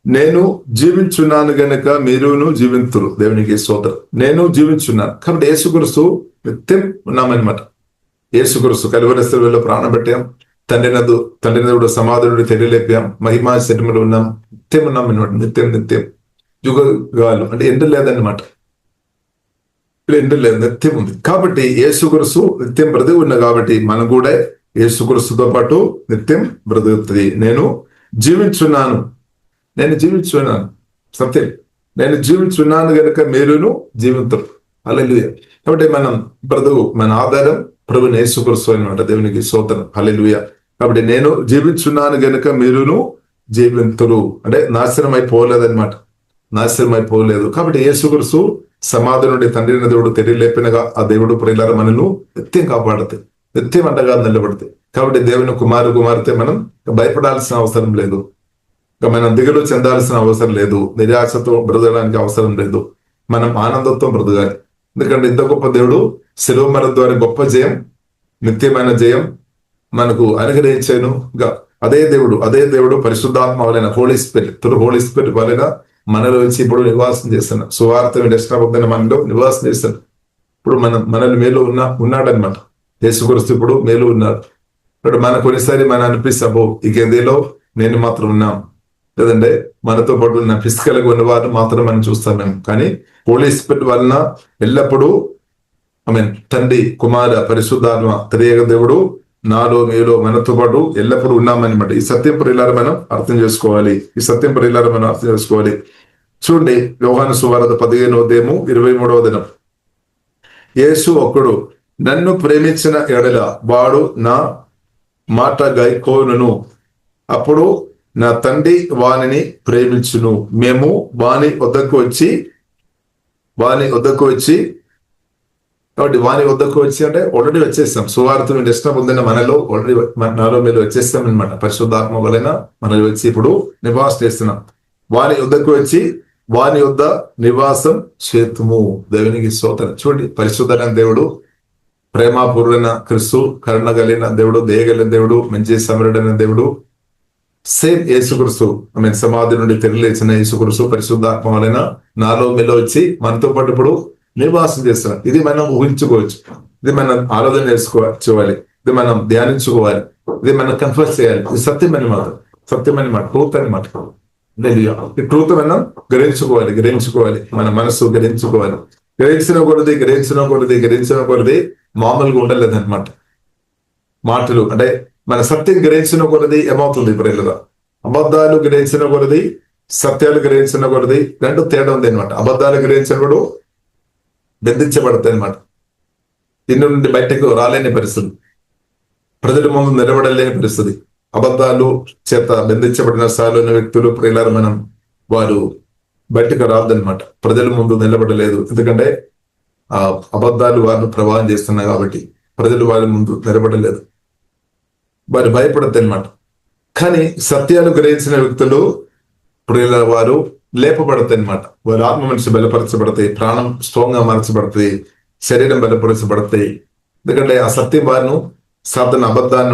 నేను జీవించున్నాను గనక మీరును జీవింతురు. దేవునికి స్తోత్రం. నేను జీవించున్నాను కాబట్టి యేసుక్రీస్తు నిత్యం ఉన్నామన్నమాట. యేసుక్రీస్తు కలువరి శిలువలో ప్రాణం పెట్టాం, తండ్రి దేవుడు సమాధుడు తెలియలేపాం, మహిమా శరీరంలో ఉన్నాం, నిత్యం ఉన్నాం అనమాట. నిత్యం యుగాలు అంటే ఎండ లేదన్నమాట. ఎండ లేదు, నిత్యం ఉంది. కాబట్టి యేసుక్రీస్తు నిత్యం బ్రతికి ఉన్నా కాబట్టి మనం కూడా యేసుక్రీస్తుతో పాటు నిత్యం బ్రతుకుతుంది. నేను జీవించున్నాను సత్యం, నేను జీవించున్నాను గనుక మీరును జీవించరు. హల్లెలూయా. కాబట్టి మన ఆధారం ప్రభుని యేసుక్రీస్తు అన్నమాట. దేవునికి స్తోత్రం. హల్లెలూయా. కాబట్టి నేను జీవించున్నాను గనుక మీరును జీవితులు అంటే నాశనం అయిపోలేదన్నమాట. నాశనం అయిపోలేదు. కాబట్టి యేసుక్రీస్తు సమాధి నుండి తండ్రిని దేవుడు తిరిగి లేపినగా ఆ దేవుడు ప్రియులారా మనను నిత్యం కాపాడుతాయి, నిత్యం అండగా నిలబడతాయి. కాబట్టి దేవుని కుమార్తె మనం భయపడాల్సిన అవసరం లేదు. ఇక మనం దిగులు చెందాల్సిన అవసరం లేదు. నిరాశతో బ్రతకడానికి అవసరం లేదు. మనం ఆనందంతో బ్రతకాలి. ఎందుకంటే ఇంత గొప్ప దేవుడు శిలువ మరణం ద్వారా గొప్ప జయం, నిత్యమైన జయం మనకు అనుగ్రహించాను. ఇంకా అదే దేవుడు పరిశుద్ధాత్మ వలన హోలీ స్పిరిట్ వలన మనలో వచ్చి ఇప్పుడు నివాసం చేస్తున్నాం. సువార్త వినబడిన మనలో నివాసం చేస్తున్నాం. ఇప్పుడు మనల్ని మేలు ఉన్నాడనమాట. యేసుక్రీస్తు ఇప్పుడు మేలు ఉన్నాడు. ఇప్పుడు మనకు కొన్నిసారి మనం అనిపిస్తాము ఈ గదిలో నేను మాత్రం ఉన్నాం, లేదంటే మనతో పాటు ఉన్న ఫిజికల్ గా ఉన్న వారిని మాత్రం మనం చూస్తాం మేము. కానీ హోలీ స్పిరిట్ వలన ఎల్లప్పుడూ తండ్రి కుమార పరిశుద్ధాత్మ త్రియేక దేవుడు నాలో మీలో మనతో పాటు ఎల్లప్పుడూ ఉన్నామన్నమాట. ఈ సత్యం ప్రియులారా మనం అర్థం చేసుకోవాలి. చూడండి, యోహాను సువార్త 15:23. యేసు ఒకడు నన్ను ప్రేమించిన ఎడల వాడు నా మాట గైకోనును, అప్పుడు నా తండ్రి వానిని ప్రేమించును. మేము వాని వద్దకు వచ్చి అంటే ఆల్రెడీ వచ్చేస్తాం. సువార్త ఇష్టం పొందిన మనలో ఆల్రెడీ నాలో మీరు వచ్చేస్తాం అనమాట. పరిశుద్ధాత్మ వలన మనలో వచ్చి ఇప్పుడు నివాసం చేస్తున్నాం. వాని వద్దకు వచ్చి వాని వద్ద నివాసం చేతుము. దేవునికి స్తోత్రం. చూడండి, పరిశుద్ధమైన దేవుడు, ప్రేమపూర్ణ క్రీస్తు, కరుణ కలిగిన దేవుడు, దయగలిగిన దేవుడు, మంచి సమరుడైన దేవుడు, సేమ్ యేసుక్రీస్తు సమాధి నుండి తెరలేచిన యేసుక్రీస్తు పరిశుద్ధాత్మ వలన నాలో మీలో వచ్చి మనతో పాటు ఇప్పుడు నివాసం చేస్తున్నాం. ఇది మనం ఊహించుకోవచ్చు, ఇది మనం ఆలోచన చేసుకోవాలి, ఇది మనం ధ్యానించుకోవాలి, ఇది మనం కన్ఫర్స్ చేయాలి. ఇది సత్యమైన మాట, ట్రూత్ అనమాట. ఈ ట్రూత్ మనం గ్రహించుకోవాలి, మన మనస్సు గ్రహించుకోవాలి. గ్రహించిన కొలది మామూలుగా ఉండలేదు అనమాట. మాటలు అంటే మన సత్యం గ్రహించిన కొలది ఏమవుతుంది ప్రియులుగా, అబద్ధాలు గ్రహించిన కొలది, సత్యాలు గ్రహించిన కొలది రెండు తేడా ఉంది అనమాట. అబద్ధాలు గ్రహించినప్పుడు బెదిరించబడతాయి అనమాట. ఇన్ని నుండి బయటకు రాలేని పరిస్థితి, ప్రజల ముందు నిలబడలేని పరిస్థితి. అబద్ధాలు చేత బంధించబడిన స్థాయిలోని వ్యక్తులు ప్రియులారా వారు బయటకు రాదనమాట. ప్రజల ముందు నిలబడలేదు, ఎందుకంటే ఆ అబద్ధాలు వారిని ప్రభావం చేస్తున్నాయి కాబట్టి ప్రజలు వారి ముందు నిలబడలేదు, వారు భయపడతాయి అనమాట. కానీ సత్యాలు గ్రహించిన వ్యక్తులు ప్రియుల వారు లేపబడతాయి అనమాట. వారి ఆత్మ మనిషి బలపరచబడతాయి, ప్రాణం స్ట్రాంగ్ గా మార్చబడతాయి, శరీరం బలపరచబడతాయి. ఎందుకంటే ఆ సత్యం వారిను సాధన అబద్ధాల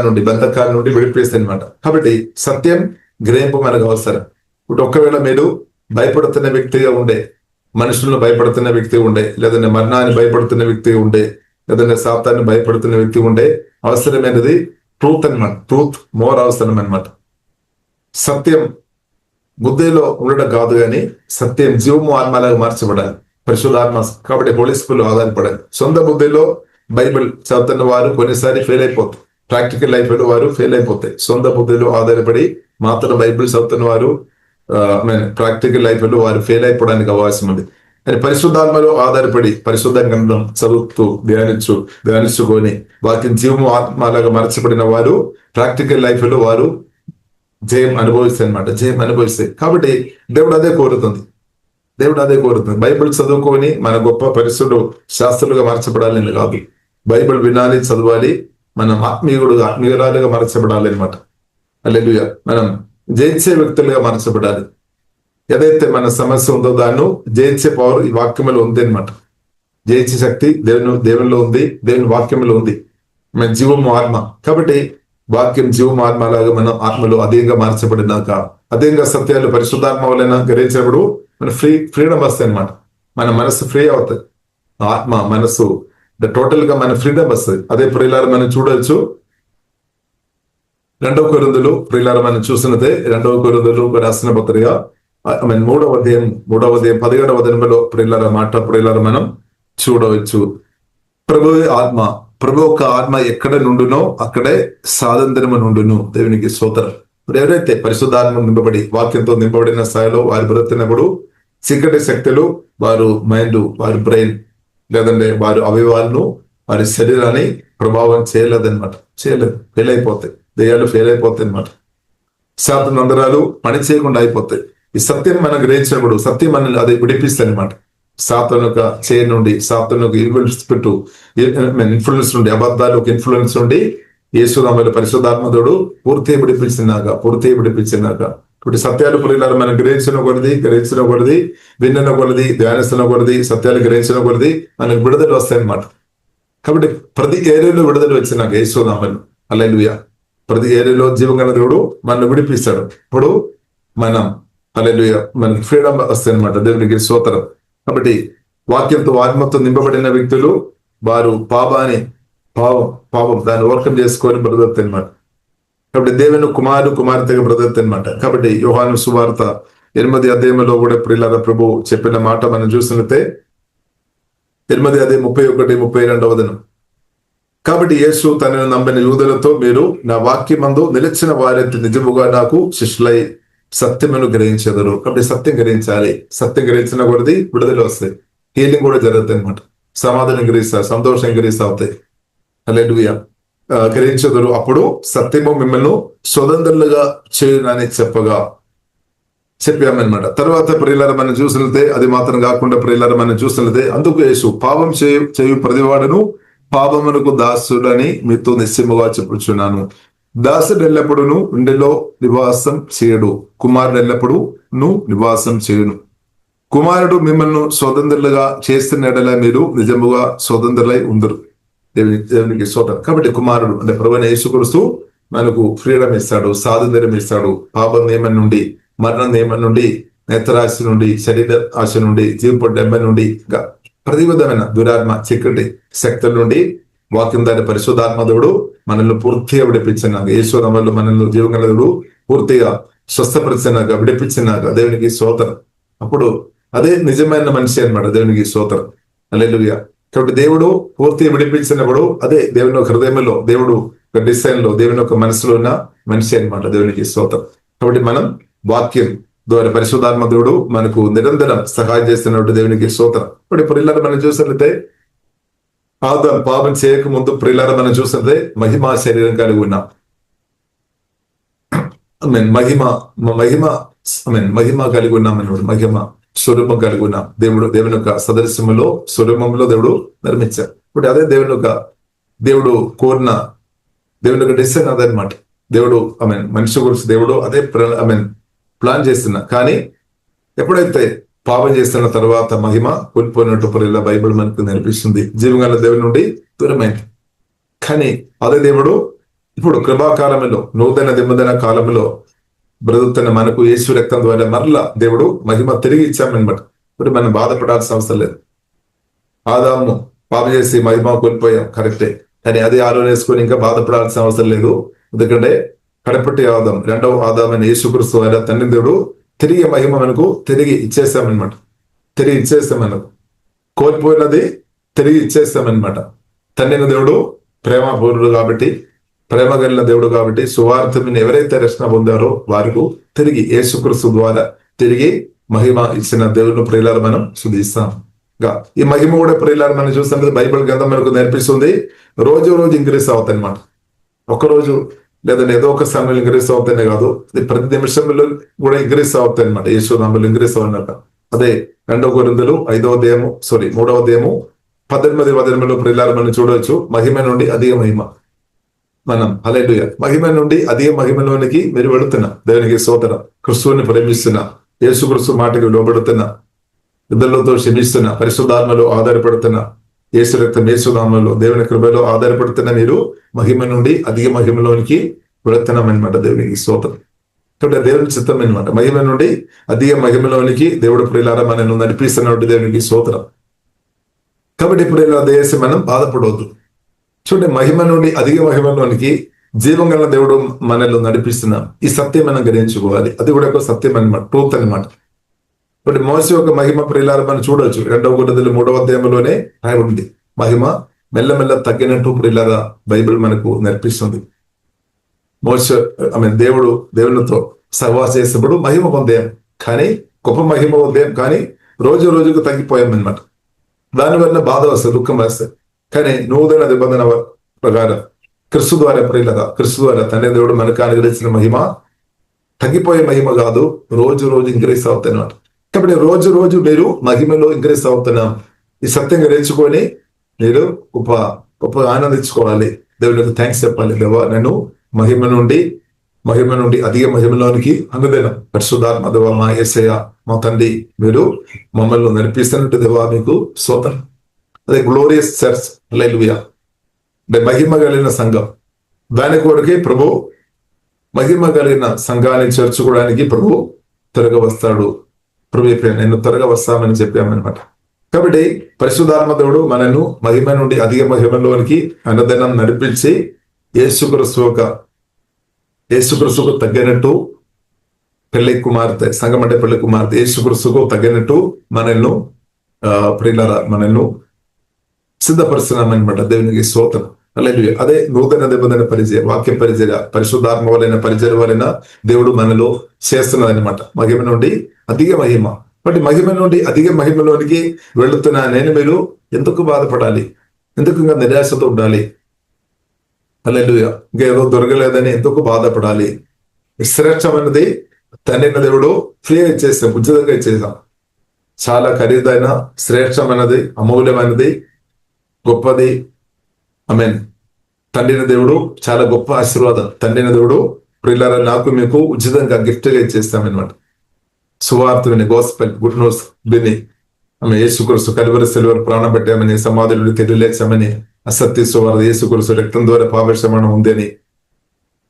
నుండి బంధకాల నుండి విడిపేస్తాయి అనమాట. కాబట్టి సత్యం గ్రహింపు మనకు అవసరం. ఇప్పుడు ఒకవేళ మీరు భయపడుతున్న వ్యక్తిగా ఉండే, మనుషులను భయపడుతున్న వ్యక్తి ఉండే, లేదంటే మరణాన్ని భయపడుతున్న వ్యక్తి ఉండే, లేదంటే శాతాన్ని భయపడుతున్న వ్యక్తి ఉండే, అవసరమైనది ట్రూత్ అనమాట. ట్రూత్ మోర్ అవసరం అనమాట. సత్యం బుద్ధిలో ఉండడం కాదు, కానీ సత్యం జీవము ఆత్మలాగా మార్చబడాలి, పరిశుద్ధాత్మ. కాబట్టి హోలీ స్పిరిట్ ఆధారపడాలి. సొంత బుద్ధిలో బైబిల్ చదువుతున్న వారు కొన్నిసారి ఫెయిల్ అయిపోతారు, ప్రాక్టికల్ లైఫ్ లో వారు ఫెయిల్ అయిపోతాయి. సొంత బుద్ధిలో ఆధారపడి మాత్రం బైబిల్ చదువుతున్న వారు ప్రాక్టికల్ లైఫ్ లో వారు ఫెయిల్ అయిపోవడానికి అవకాశం ఉంది. కానీ పరిశుద్ధాత్మలో ఆధారపడి పరిశుద్ధ గ్రంథం చదువుతూ ధ్యానించుకొని వాక్యం జీవము ఆత్మలాగా మార్చబడిన వారు ప్రాక్టికల్ లైఫ్ లో వారు జయం అనుభవిస్తాయి. కాబట్టి దేవుడు అదే కోరుతుంది. బైబిల్ చదువుకొని మన గొప్ప పరిశుద్ధుడు శాస్త్రులుగా మార్చబడాలని కాదు, బైబిల్ వినాలి, చదవాలి, మనం ఆత్మీయురాలుగా మార్చబడాలి అనమాట. హల్లెలూయా. మనం జయించే వ్యక్తులుగా మార్చబడాలి. ఏదైతే మన సమస్య ఉందో దాన్ని జయించే పవర్ ఈ వాక్యంలో ఉంది అనమాట. జయించే శక్తి దేవునిలో ఉంది, దేవుని వాక్యంలో ఉంది. మన జీవము ఆత్మ. కాబట్టి వాక్యం జీవము ఆత్మలాగా మనం ఆత్మలో అధికంగా మార్చబడినాక, అధికంగా సత్యాలు పరిశుద్ధాత్మ వలన గ్రహించినప్పుడు మన ఫ్రీడమ్ వస్తాయి అనమాట. మన మనసు ఫ్రీ అవుతుంది, ఆత్మ మనసు టోటల్ గా మన ఫ్రీడమ్ వస్తుంది. అదే ప్రియులారా మనం చూడొచ్చు 2 కొరింథీయులు ప్రియులారా మనం చూసినదే 2 కొరింథీయులు రాసిన పత్రిక 3వ అధ్యాయం 17వ వచనంలో ప్రియులారా మనం చూడవచ్చు. ప్రభు యొక్క ఆత్మ ఎక్కడ నుండునో అక్కడే స్వాతంత్రము నుండును. దేవునికి స్తోత్రం. ఎవరైతే పరిశుద్ధాత్మ నింపబడి వాక్యంతో నింపబడిన స్థాయిలో వారు బ్రతుకున్నప్పుడు చీకటి శక్తులు వారు మైండ్, వారి బ్రెయిన్, లేదంటే వారి అవయవాలను, వారి శరీరాన్ని ప్రభావం చేయలేదు, ఫెయిల్ అయిపోతాయి. దెయ్యాలు ఫెయిల్ అయిపోతాయి అనమాట. శాతం నందరాలు పని చేయకుండా అయిపోతాయి. ఈ సత్యం మనం గ్రహించినప్పుడు సత్యం మనల్ని అది విడిపిస్తుంది అనమాట. సాతాను యొక్క చేయి నుండి, సాతాను యొక్క ఇన్ఫ్లుయెన్స్ నుండి, అబద్ధాలు ఒక ఇన్ఫ్లుయెన్స్ నుండి యేసునామములో పరిశుద్ధాత్మదేవుడు పూర్తిగా విడిపించినాక ఇప్పుడు సత్యాలు ప్రియులారా మనం గ్రహించిన కొలది విన్న కొలది ధ్యానిస్తున్న కొలది సత్యాలు గ్రహించిన కొలది మనకు విడుదల వస్తాయి అన్నమాట. కాబట్టి ప్రతి ఏరియాలో విడుదల వచ్చినాక యేసునామములో హల్లెలూయా, ప్రతి ఏరియాలో జీవగల దేవుడు మనల్ని విడిపిస్తాడు. ఇప్పుడు మనం హల్లెలూయా మనకి ఫ్రీడమ్ వస్తాయి అనమాట. దేవునికి స్తోత్రం. కాబట్టి వాక్యంతో ఆత్మతో నింపబడిన వ్యక్తులు వారు పాపం దాన్ని ఓవర్కమ్ చేసుకొని బ్రదర్త్ అనమాట. కాబట్టి దేవుని కుమార్తెగా బ్రదర్త్ అనమాట. కాబట్టి యోహాను సువార్త 8వ అధ్యాయంలో కూడా ప్రియులారా ప్రభు చెప్పిన మాట మనం చూసినట్లయితే 8వ అధ్యాయం 31-32. కాబట్టి యేసు తనను నమ్మిన యూదులతో మీరు నా వాక్యమందు నిలిచిన వారైతే నిజముగా నాకు శిష్యులై సత్యమును గ్రహించెదరు. కాబట్టి సత్యం గ్రహించాలి. సత్యం గ్రహించిన కొలది విడుదల వస్తాయి, హీలింగ్ కూడా జరుగుతాయి అనమాట. సమాధానం గ్రహిస్తారు, సంతోషం గ్రహిస్తా అవుతాయి. హల్లెలూయా గ్రహించెదరు. అప్పుడు సత్యము మిమ్మల్ని స్వతంత్రులుగా చేయనని చెప్పామన్నమాట. తర్వాత ప్రియులారా మనం చూసినట్లయితే అది మాత్రం కాకుండా ప్రియులారా మనం చూసినట్లయితే అందుకు యేసు పాపం చేయు ప్రతివాడును పాపమునకు దాసుడని మీతో నిశ్చయముగా చెప్పుచున్నాను. దాసుడు ఎల్లప్పుడూ ఇంటిలో నివాసం చేయడు, కుమారుడు ఎల్లప్పుడూ నివాసం చేయును. కుమారుడు మిమ్మల్ని స్వతంత్రులుగా చేస్తున్నట్ల మీరు నిజముగా స్వతంత్రులై ఉందరు. దేవునికి స్తోత్రం. కాబట్టి కుమారుడు అంటే ప్రభువైన యేసుక్రీస్తు మనకు ఫ్రీడమ్ ఇస్తాడు, స్వాతంత్ర్యం ఇస్తాడు. పాప నియమం నుండి, మరణ నియమం నుండి, నేత్రాశ నుండి, శరీర ఆశ నుండి, జీవపు డెబ్బ నుండి, ప్రతి విధమైన దురాత్మ చీకటి శక్తుల నుండి వాక్యం దాని పరిశుద్ధాత్మ దేవుడు మనల్ని పూర్తిగా విడిపించినాక, యేసునామములో మనల్ని జీవగల దేవుడు పూర్తిగా స్వస్థపరిచినాక, విడిపించినాక దేవునికి స్తోత్రం. అప్పుడు అదే నిజమైన మనిషి అన్నమాట. దేవునికి స్తోత్రం. హల్లెలూయా. కాబట్టి దేవుడు పూర్తిగా విడిపించినప్పుడు అదే దేవుని యొక్క హృదయంలో, దేవుడు ఒక డిసైన్ లో, దేవుని యొక్క మనసులో ఉన్న మనిషి అన్నమాట. దేవునికి స్తోత్రం. కాబట్టి మనం వాక్యం ద్వారా పరిశుద్ధాత్మ దేవుడు మనకు నిరంతరం సహాయం చేస్తున్నట్టు దేవునికి స్తోత్రం. ఇప్పుడు ప్రియులారా మనం చూసినట్లయితే ఆదాము పాపం చేయక ముందు ప్రియులారా మనం చూసినట్లయితే మహిమా శరీరం కలిగి ఉన్నాం. మహిమ కలిగి ఉన్నాం అన్నమాట. మహిమ స్వరూపం కలిగి ఉన్నాం. దేవుని యొక్క సదృశ్యములో స్వరూపంలో దేవుడు నిర్మించారు. ఇప్పుడు అదే దేవుడు కోరిన దేవుని యొక్క డిసైన్ అదనమాట. దేవుడు మనిషి గురించి దేవుడు అదే ప్లాన్ చేస్తున్నా. కానీ ఎప్పుడైతే పాపం చేస్తున్న తర్వాత మహిమ కోల్పోయినట్టు ప్రియుల బైబిల్ మనకు నేర్పిస్తుంది. జీవగల దేవుని నుండి దూరమైంది. కానీ అదే దేవుడు ఇప్పుడు కృపాకాలంలో, నూతన నిబంధన కాలంలో బ్రతుకుతున్న మనకు యేసు రక్తం ద్వారా మరలా దేవుడు మహిమ తిరిగి ఇచ్చామన్నమాట. ఇప్పుడు మనం బాధపడాల్సిన అవసరం లేదు. ఆదాము పాపం చేసి మహిమ కోల్పోయాం, కరెక్టే. కానీ అదే ఆలోచన ఇంకా బాధపడాల్సిన అవసరం లేదు. ఎందుకంటే కడపటి ఆదాం, రెండవ ఆదాం అని యేసుక్రీస్తు ద్వారా తండ్రి దేవుడు తిరిగి మహిమ మనకు తిరిగి ఇచ్చేస్తామన్నమాట. తిరిగి ఇచ్చేస్తాం, మనకు కోల్పోయినది తిరిగి ఇచ్చేస్తామన్నమాట. తండ్రిన దేవుడు ప్రేమపూర్ణుడు కాబట్టి, ప్రేమ కలిగిన దేవుడు కాబట్టి సువార్తని ఎవరైతే రక్షణ పొందారో వారికి తిరిగి యేసుక్రీస్తు ద్వారా తిరిగి మహిమ ఇచ్చిన దేవుని ప్రియులారా మనం స్తుతిస్తాం. ఈ మహిమ కూడా ప్రియులారా మనం చూస్తాం. బైబిల్ గ్రంథం మనకు నేర్పిస్తుంది రోజు ఇంక్రీస్ అవుతాయి అనమాట. ఒకరోజు లేదా ఏదో ఒక సమయంలో ఇంక్రీస్ అవుతానే కాదు, ప్రతి నిమిషంలో కూడా ఇంక్రీస్ అవుతాయి అనమాట. యేసునామములో ఇంక్రీస్ అవునట. అదే 2 కొరింథీయులు 3వ అధ్యాయము 18 ప్రియులారా మనం చూడవచ్చు. మహిమ నుండి అధిక మహిమ మనం హల్లెలూయా మహిమ నుండి అధిక మహిమలోనికి మీరు వెళుతున్నా. దేవునికి స్తోత్రం. క్రీస్తుని ప్రేమిస్తున్నా, యేసుక్రీస్తు మాటకు లోబడుతున్నా, ఇద్దరితో క్షమిస్తున్నా, పరిశుద్ధాత్మలో ఆధారపడుతున్నా, యేసు రక్తం యేసునామములో దేవుని కృపలో ఆధారపడుతున్న మీరు మహిమ నుండి అధిక మహిమలోనికి వెళుతున్నాం అనమాట. దేవునికి స్తోత్రం. కాబట్టి దేవుని చిత్తం అనమాట. మహిమ నుండి అధిక మహిమలోనికి దేవుడు ప్రియులారా మనల్ని నడిపిస్తున్నట్టు దేవునికి స్తోత్రం. కాబట్టి ప్రియులారా దయచేసి మనం బాధపడవద్దు. చూడండి, మహిమ నుండి అధిక మహిమలోనికి జీవం గల దేవుడు మనల్ని నడిపిస్తున్నాం. ఈ సత్యం మనం గ్రహించుకోవాలి. అది కూడా ఒక సత్యం అనమాట, ట్రూత్ అనమాట. ఇప్పుడు మోషే యొక్క మహిమ ప్రియులారా మనం చూడవచ్చు. 2వ కొరింథీయులు 3వ అధ్యాయంలోనే రాయబడింది. మహిమ మెల్లమెల్ల తగ్గినట్టు ప్రియులారా బైబిల్ మనకు నేర్పిస్తుంది. మోషే దేవునితో సహవాసం చేసినప్పుడు మహిమ పొందాం, కానీ గొప్ప మహిమ పొందాం, కానీ రోజుకు తగ్గిపోయాం అనమాట. దానివల్ల బాధ వస్తుంది, దుఃఖం వస్తుంది. కానీ నూతన నిబంధన ప్రకారం క్రీస్తు ద్వారా ప్రియులారా, క్రీస్తు ద్వారా తండ్రి దేవుడు మనకు అనుగ్రహించిన మహిమ తగ్గిపోయే మహిమ కాదు, రోజు రోజు ఇంక్రీస్ అవుతున్నమాట. కాబట్టి రోజు రోజు మీరు మహిమలో ఇంక్రీస్ అవుతున్నాం. ఈ సత్యం గ్రహించుకొని మీరు గొప్ప ఆనందించుకోవాలి. దేవునికి థ్యాంక్స్ చెప్పాలి. దేవా, నేను మహిమ నుండి అధిక మహిమలోనికి అనుదినం పరిశుద్ధాత్మ దేవా, మా యేసయ్య, మా తండ్రి, మీరు మమ్మల్ని నడిపిస్తున్నట్టు దేవా మీకు స్తోత్రం. అదే గ్లోరియస్ చర్చ్, హల్లెలూయా, అంటే మహిమ కలిగిన సంఘం. దాని కొరకే ప్రభు మహిమ కలిగిన సంఘాన్ని చేర్చుకోవడానికి ప్రభు త్వరగా వస్తాడు. ప్రభు నేను త్వరగా వస్తామని చెప్పామన్నమాట. కాబట్టి పరిశుద్ధాత్మ దేవుడు మనను మహిమ నుండి అధిక మహిమలోనికి అనుదినం నడిపించి యేసుక్రీస్తుకు తగ్గినట్టు పెళ్లి కుమార్తె, సంఘం అంటే పెళ్లి కుమార్తె, యేసుక్రీస్తుకు తగ్గినట్టు మనల్ని సిద్ధపరుస్తున్నామన్నమాట. దేవునికి స్తోత్రం, హల్లెలూయా. అదే నూతన నిబంధన పరిచయ, వాక్య పరిచయ, పరిశుద్ధాత్మ వలన పరిచయ వలన దేవుడు మనలో చేస్తున్నదన్నమాట. మహిమ నుండి అధిక మహిమ. కాబట్టి మహిమ నుండి అధిక మహిమలోనికి వెళుతున్నా నేను మీరు ఎందుకు బాధపడాలి? ఎందుకు ఇంకా నిరాశతో ఉండాలి? హల్లెలూయా. ఇంకేదో దొరకలేదని ఎందుకు బాధపడాలి? శ్రేష్టమైనది తండ్రి దేవుడు ఫ్రీగా ఇచ్చేసాం, ఉచితంగా ఇచ్చేసాం. చాలా ఖరీదైన, శ్రేష్టమైనది, అమూల్యమైనది, గొప్పది. ఆమేన్. తండ్రిని దేవుడు చాలా గొప్ప ఆశీర్వాదం. తండ్రిని దేవుడు ప్రియులారా నాకు మీకు ఉచితంగా గిఫ్ట్గా ఇచ్చేస్తామన్నమాట. సువార్త విని, గోస్పెల్, గుడ్ న్యూస్ విని, ఆమె యేసుక్రీస్తు కలువరి సిలువను ప్రాణం పెట్టామని, సమాధులు తెలియలేచామని, అసత్య సువార్త, యేసుక్రీస్తు రక్తం ద్వారా పాపక్షమాపణ ఉందని,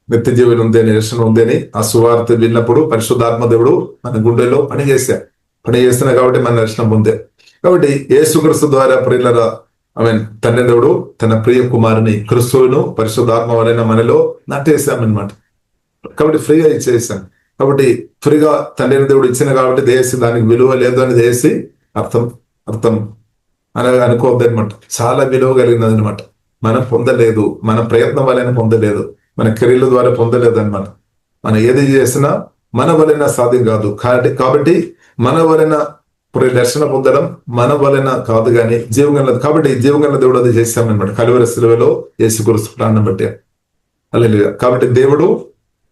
నిత్య జీవనం ఉందని, రక్షణ ఉందని ఆ సువార్త విన్నప్పుడు పరిశుద్ధాత్మ దేవుడు మన గుండెలో పని చేస్తున్నా కాబట్టి మన రక్షణ పొందే. కాబట్టి యేసుక్రీస్తు ద్వారా ప్రియులారా తండ్రి దేవుడు తన ప్రియ కుమారుని క్రిస్తువును పరిశుద్ధాత్మ వలన మనలో నాటేసామన్నమాట. కాబట్టి ఫ్రీగా ఇచ్చేసాం. కాబట్టి ఫ్రీగా తండ్రి దేవుడు ఇచ్చిన కాబట్టి దేశి దానికి విలువ లేదు అని దేశి అర్థం అనుకోవద్దనమాట. చాలా విలువ కలిగినది అనమాట. మనం పొందలేదు, మన ప్రయత్నం వలన పొందలేదు, మన క్రియల ద్వారా పొందలేదు అనమాట. మనం ఏది చేసినా మన వలన సాధ్యం కాదు. కాబట్టి మన వలన దర్శన పొందడం మన వలన కాదు కానీ జీవగల, కాబట్టి జీవగల దేవుడు అది చేశామన్నమాట. కలువరి సిలువలో యేసుక్రీస్తు ప్రాణం పెట్టాం. హల్లెలూయా. కాబట్టి దేవుడు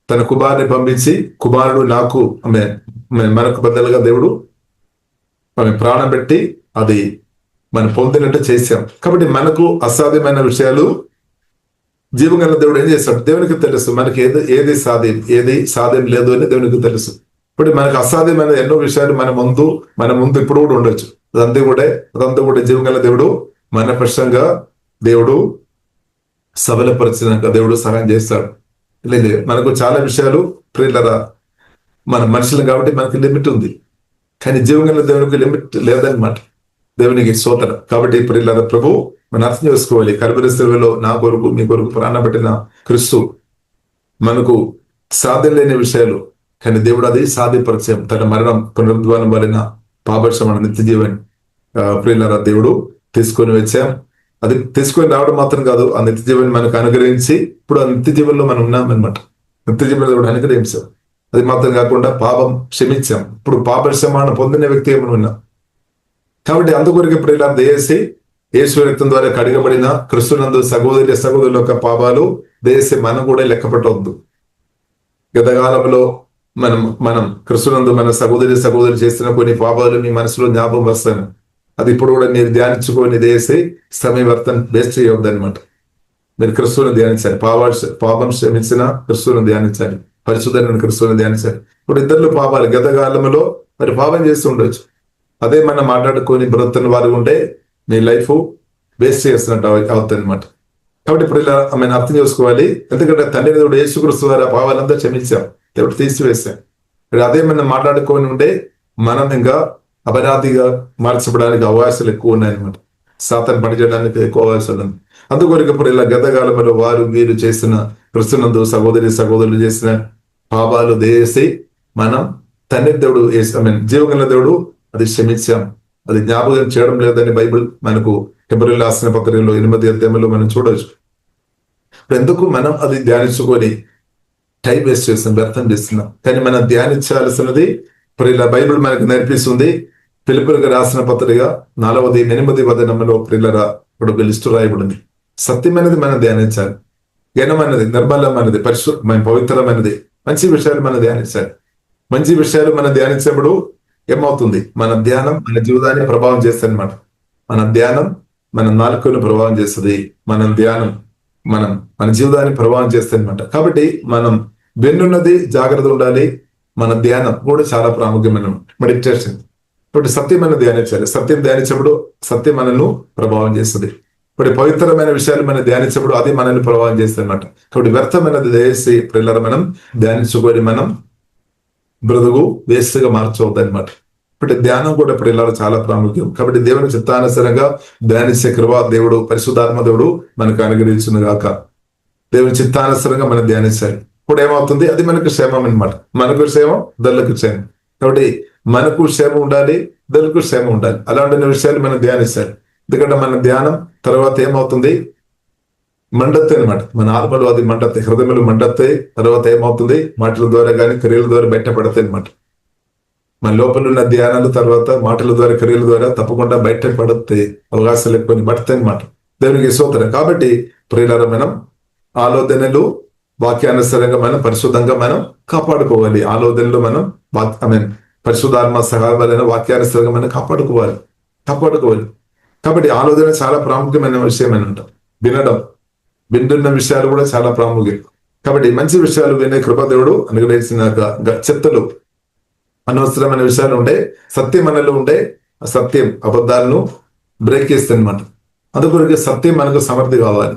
తన కుమారుని పంపించి, కుమారుడు నాకు మనకు బదులుగా దేవుడు ప్రాణం పెట్టి అది మనం పొందినట్టు చేశాం. కాబట్టి మనకు అసాధ్యమైన విషయాలు జీవగల దేవుడు ఏం చేస్తాడు? దేవునికి తెలుసు మనకి ఏది సాధ్యం లేదు అని దేవునికి తెలుసు. ఇప్పుడు మనకు అసాధ్యమైన ఎన్నో విషయాలు మన ముందు ఇప్పుడు కూడా ఉండొచ్చు. అదంతా కూడా జీవగల దేవుడు మన పక్షంగా దేవుడు సబలపరిచినాక దేవుడు సహాయం చేస్తాడు. లేదు, మనకు చాలా విషయాలు ప్రియులరా, మన మనుషులు కాబట్టి మనకి లిమిట్ ఉంది, కానీ జీవగల దేవునికి లిమిట్ లేదన్నమాట. దేవునికి స్తోత్రం. కాబట్టి ప్రియులరా, ప్రభు మనం అర్థం చేసుకోవాలి. కలువరి సిలువలో నా కొరకు మీ కొరకు ప్రాణం పెట్టిన క్రీస్తు మనకు సాధ్యం లేని విషయాలు, కానీ దేవుడు అది సాధ్యపరిచయం. తన మరణం, పునరుద్ధానం వలన పాపక్షమాపణ, నిత్య జీవన్ ప్రియులరా దేవుడు తీసుకొని వచ్చాం. అది తీసుకొని రావడం మాత్రం కాదు, ఆ నిత్య జీవన్ మనకు అనుగ్రహించి ఇప్పుడు ఆ నిత్య జీవన్లో మనం ఉన్నామన్నమాట. నిత్య జీవన్ దేవుడు అనుగ్రహించాం. అది మాత్రం కాకుండా పాపం క్షమించాం. ఇప్పుడు పాపక్షమాపణ పొందిన వ్యక్తి ఏమని ఉన్నాం. కాబట్టి అందుకొరకు ఇప్పుడు ఇలా దేశి యేసు రక్తం ద్వారా కడిగబడిన క్రిస్తునందు సహోదరుల యొక్క పాపాలు దేశి మనం కూడా లెక్కపట్టవద్దు. గతకాలంలో మనం క్రిస్తునందు మన సహోదరు చేస్తున్న కొన్ని పాపాలు మీ మనసులో జ్ఞాపకం వస్తాను. అది ఇప్పుడు కూడా మీరు ధ్యానించుకొని దేశి సమయవర్తన వేస్ట్ చేయవద్దు అనమాట. మీరు క్రిస్తువుని ధ్యానించాలి. పాపం క్షమించిన క్రిస్తువుని ధ్యానించాలి. పరిశుద్ధమైన క్రిస్తువుని ధ్యానించాలి. ఇప్పుడు ఇద్దరు పాపాలు గతకాలంలో మరి పాపం చేస్తూ ఉండొచ్చు. అదే మనం మాట్లాడుకొని బ్రతున్న వారు ఉంటే మీ లైఫ్ వేస్ట్ చేస్తున్నట్టు అవుతుంది అనమాట. కాబట్టి ఇప్పుడు ఇలా ఆమెను అర్థం చేసుకోవాలి. ఎందుకంటే తండ్రి దేవుడు యేసుక్రీస్తు ద్వారా పాపాలంతా క్షమించాం, దేవుడు తీసివేశాం. అదే మనం మాట్లాడుకొని ఉంటే మనం ఇంకా అపరాధిగా మార్చబడానికి అవకాశాలు ఎక్కువ ఉన్నాయన్నమాట. సాతాను పనిచేయడానికి ఎక్కువ అవకాశాలు ఉంది. అందుకొరకు ఇప్పుడు ఇలా గతకాలంలో వారు వీరు చేసిన క్రిస్తునందు సహోదరులు చేసిన పాపాలు చేసి మనం తండ్రి దేవుడు జీవగల దేవుడు అది క్షమించాం, అది జ్ఞాపకం చేయడం లేదని బైబిల్ మనకు హెబ్రీయులకు రాసిన పత్రికలో 8వ అధ్యాయంలో మనం చూడవచ్చు. ఎందుకు మనం అది ధ్యానించుకొని టైం వేస్ట్ చేస్తాం, వ్యర్థం చేస్తున్నాం. కానీ మనం ధ్యానించాల్సినది ఇప్పుడు ఇలా బైబిల్ మనకు నేర్పిస్తుంది. ఫిలిప్పీయులకు రాసిన పత్రిక 4:8 వచనంలో ప్రియులరా ఇప్పుడు లిస్టు రాయబడింది. సత్యమైనది మనం ధ్యానించాలి. జ్ఞానమైనది, నిర్మలమైనది, పవిత్రమైనది మంచి విషయాలు మనం ధ్యానించాలి. మంచి విషయాలు మనం ధ్యానించినప్పుడు ఏమవుతుంది? మన ధ్యానం మన జీవితాన్ని ప్రభావం చేస్తుంది అనమాట. మన ధ్యానం మన నాలుకను ప్రభావం చేస్తుంది. మన ధ్యానం మన జీవితాన్ని ప్రభావం చేస్తుంది అనమాట. కాబట్టి మనం వెన్నున్నది జాగ్రత్త ఉండాలి. మన ధ్యానం కూడా చాలా ప్రాముఖ్యమైన మెడిటేషన్. కాబట్టి సత్యం మనం ధ్యానించాలి. సత్యం ధ్యానించినప్పుడు సత్యం మనను ప్రభావం చేస్తుంది. ఇప్పుడు పవిత్రమైన విషయాలు మనం ధ్యానించినప్పుడు అది మనల్ని ప్రభావం చేస్తుంది అనమాట. కాబట్టి వ్యర్థమైనది దయచేసి పిల్లలు మనం ధ్యానించుకొని మనం బ్రతుకు వేస్ట్గా మార్చవద్దు అనమాట. ఇప్పుడు ధ్యానం కూడా పిల్లలు చాలా ప్రాముఖ్యం. కాబట్టి దేవుని చిత్తానుసారంగా ధ్యానించే కృప దేవుడు పరిశుద్ధాత్మ దేవుడు మనకు అనుగ్రహించును గాక. దేవుని చిత్తానుసారంగా మనం ధ్యానించాలి. ఇప్పుడు ఏమవుతుంది? అది మనకు క్షేమం అనమాట. మనకు క్షేమం, దళ్ళకు క్షేమం. కాబట్టి మనకు క్షేమం ఉండాలి, దళ్ళకు క్షేమం ఉండాలి. అలాంటి విషయాలు మనం ధ్యానించాలి. ఎందుకంటే మన ధ్యానం తర్వాత ఏమవుతుంది? మండతాయి అనమాట. మన ఆత్మలు అది మండతాయి, హృదయములు మండతాయి. తర్వాత ఏమవుతుంది? మాటల ద్వారా కానీ క్రియల ద్వారా బయటపడతాయి అనమాట. మన లోపల ఉన్న ధ్యానాలు తర్వాత మాటల ద్వారా క్రియల ద్వారా తప్పకుండా బయటపడతాయి, అవకాశాలు ఎక్కువ పడతాయి అనమాట. దేవునికి స్తోత్రం. కాబట్టి ప్రియులారా, మనం ఆలోచనలు వాక్యానుసారంగా మనం పరిశుద్ధంగా మనం కాపాడుకోవాలి. ఆలోచనలు మనం పరిశుద్ధాత్మ సహాయాలైన వాక్యానుసారంగా మనం కాపాడుకోవాలి. కాబట్టి ఆలోచన చాలా ప్రాముఖ్యమైన విషయం అంట. వింటున్న విషయాలు కూడా చాలా ప్రాముఖ్యం. కాబట్టి మంచి విషయాలు వినే కృపదేవుడు అనుగ్రహించినాక చెత్తలు అనవసరమైన విషయాలు ఉండే సత్యం మనలో ఉండే సత్యం అబద్ధాలను బ్రేక్ చేస్తుంది అనమాట. అందుకొరకు సత్యం మనకు సమర్థి కావాలి.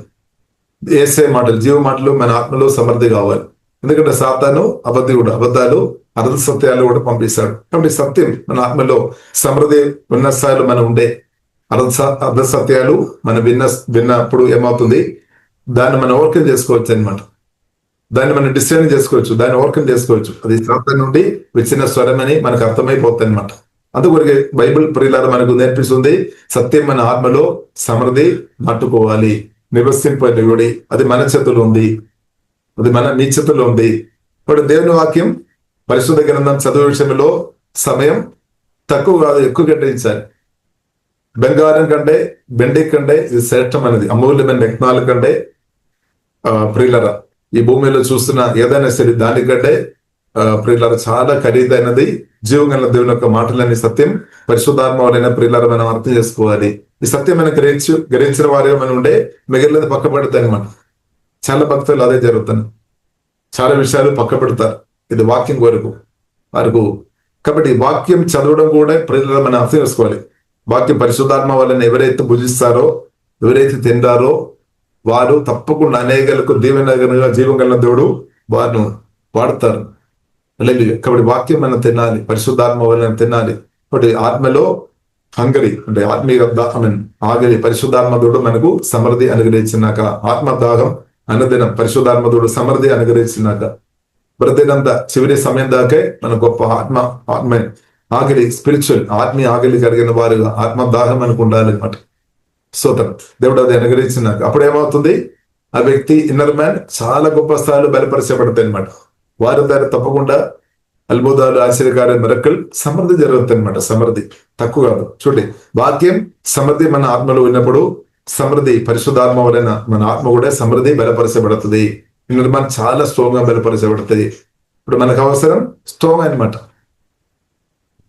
ఏసే మాటలు, జీవ మాటలు మన ఆత్మలో సమర్థి కావాలి. ఎందుకంటే సాతాను అబద్ధాలు అర్ధ సత్యాలు కూడా పంపిస్తాడు. కాబట్టి సత్యం మన ఆత్మలో సమృద్ధి ఉన్న స్థాయిలో మనం ఉండే అర్ధ సత్యాలు మనం విన్నప్పుడు ఏమవుతుంది? దాన్ని మనం ఓవర్కమ్ చేసుకోవచ్చు అనమాట. దాన్ని మనం డిసైన్ చేసుకోవచ్చు, దాన్ని ఓవర్కమ్ చేసుకోవచ్చు. అది సాతాను నుండి వచ్చిన స్వరం అని మనకు అర్థమైపోతుంది అనమాట. అందుకొరకే బైబిల్ ప్రియులారా మనకు నేర్పిస్తుంది, సత్యం మన ఆత్మలో సమృద్ధి నాటుకోవాలి, నివసింపడి. అది మన చేతుల్లో ఉంది, అది నీ చేతుల్లో ఉంది. ఇప్పుడు దేవుని వాక్యం పరిశుద్ధ గ్రంథం చదువు విషయంలో సమయం తక్కువ కాదు, ఎక్కువ కేటాయించాలి. బంగారం కంటే బెండి కంటే ఇది శ్రేష్టమైనది, అమూల్యమైన రత్నాల కంటే ప్రియులరా ఈ భూమిలో చూస్తున్న ఏదైనా సరే దానికంటే ప్రియులరా చాలా ఖరీదైనది జీవగల దేవుని యొక్క మాటలని సత్యం. పరిశుద్ధాత్మ వలన ప్రియులరా మనం అర్థం చేసుకోవాలి. ఈ సత్యం మనం గ్రహించిన వారిగా మనం ఉండే మిగిలినది పక్క పెడతాయి అనమాట. చాలా భక్తులు అదే జరుగుతుంది, చాలా విషయాలు పక్క పెడతారు. ఇది వాక్యం వరకు. కాబట్టి వాక్యం చదవడం కూడా ప్రియులరా మనం అర్థం చేసుకోవాలి. వాక్యం పరిశుద్ధాత్మ వలన ఎవరైతే భుజిస్తారో, ఎవరైతే తింటారో వారు తప్పకుండా అనేకలకు దీవెనగా జీవగల దేవుడు వారిని వాడతారు. కాబట్టి వాక్యం మనం తినాలి, పరిశుద్ధాత్మ వలన తినాలి. కాబట్టి ఆత్మలో హంగరి అంటే ఆత్మీయ ఆగలి పరిశుద్ధాత్మ దేవుడు మనకు సమృద్ధి అనుగ్రహించినాక, ఆత్మదాహం అనుదినం పరిశుద్ధాత్మ దేవుడు సమృద్ధి అనుగ్రహించినాక బ్రతినంత చివరి సమయం దాకే మన గొప్ప ఆత్మ ఆకలి స్పిరిచువల్ ఆత్మీయ ఆకలి కలిగిన వారుగా ఆత్మదాహం మనకు ఉండాలన్నమాట. స్తోత్రం. దేవుడు అది అనుగ్రహించినాక అప్పుడు ఏమవుతుంది? ఆ వ్యక్తి ఇన్నర్ మ్యాన్ చాలా గొప్ప స్థాయిలో బలపరచబడతాయి అనమాట. వారి ద్వారా తప్పకుండా అద్భుతాలు, ఆశ్చర్యకార్య మిరకల్ సమృద్ధి జరుగుతాయి అనమాట. సమృద్ధి తక్కువ కాదు. చూడండి, వాక్యం సమృద్ధి మన ఆత్మలో ఉన్నప్పుడు సమృద్ధి పరిశుద్ధాత్మ వలన మన ఆత్మ కూడా సమృద్ధి బలపరచబడుతుంది. ఇన్నర్ మ్యాన్ చాలా స్ట్రాంగ్ గా బలపరచబడుతుంది. ఇప్పుడు మనకు అవసరం స్ట్రాంగ్ అనమాట,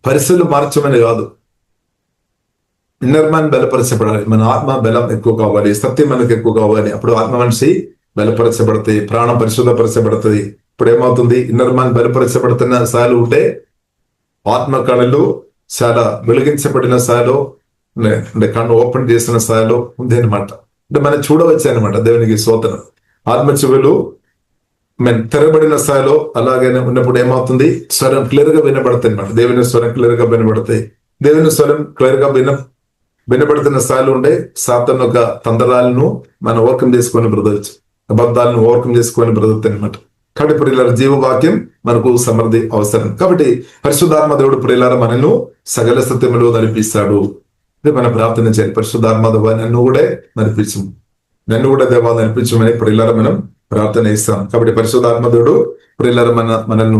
పరిస్థితులు మార్చమని కాదు. ఇన్నర్ మ్యాన్ బలపరచబడాలి, మన ఆత్మ బలం ఎక్కువ కావాలి, సత్యం మనకు ఎక్కువ కావాలి. అప్పుడు ఆత్మ మనిషి బలపరచబడుతుంది, ప్రాణం పరిశుద్ధపరచబడుతుంది. ఇప్పుడు ఏమవుతుంది? ఇన్నర్ మ్యాన్ బలపరచబడుతున్న స్థాయిలో ఉంటే ఆత్మ కళలు చాలా వెలిగించబడిన స్థాయిలో అంటే కన్ను ఓపెన్ చేసిన స్థాయిలో ఉంది అనమాట. అంటే మనం చూడవచ్చు అనమాట. దేవునికి స్తోత్రం. ఆత్మ చెవులు తెరబడిన స్థాయిలో అలాగే ఉన్నప్పుడు ఏమవుతుంది? స్వరం క్లియర్ గా వినబడతాయి అనమాట. దేవుని స్వరం క్లియర్ గా వినబడతాయి. దేవుని స్వరం క్లియర్ గా వినబడుతున్న స్థాయిలో ఉండే సాతాను యొక్క తంత్రాలను మనం ఓవర్కమ్ చేసుకొని బ్రదవచ్చు, అబద్ధాలను ఓవర్కమ్ చేసుకొని బ్రదవుతాయి అనమాట. కాబట్టి ప్రియులారా జీవవాక్యం మనకు సమృద్ధి అవసరం. కాబట్టి పరిశుద్ధాత్మ దేవుడు ప్రియులారా మనను సకల సత్యములో నడిపిస్తాడు. ఇది మనం ప్రార్థన చేయాలి. పరిశుద్ధాత్మ దేవా నన్ను కూడా దేవా నడిపించమని ప్రియులారా మనం ప్రార్థన ఇస్తాం. కాబట్టి పరిశుద్ధాత్మ దేవుడు ప్రియులారా మనల్ని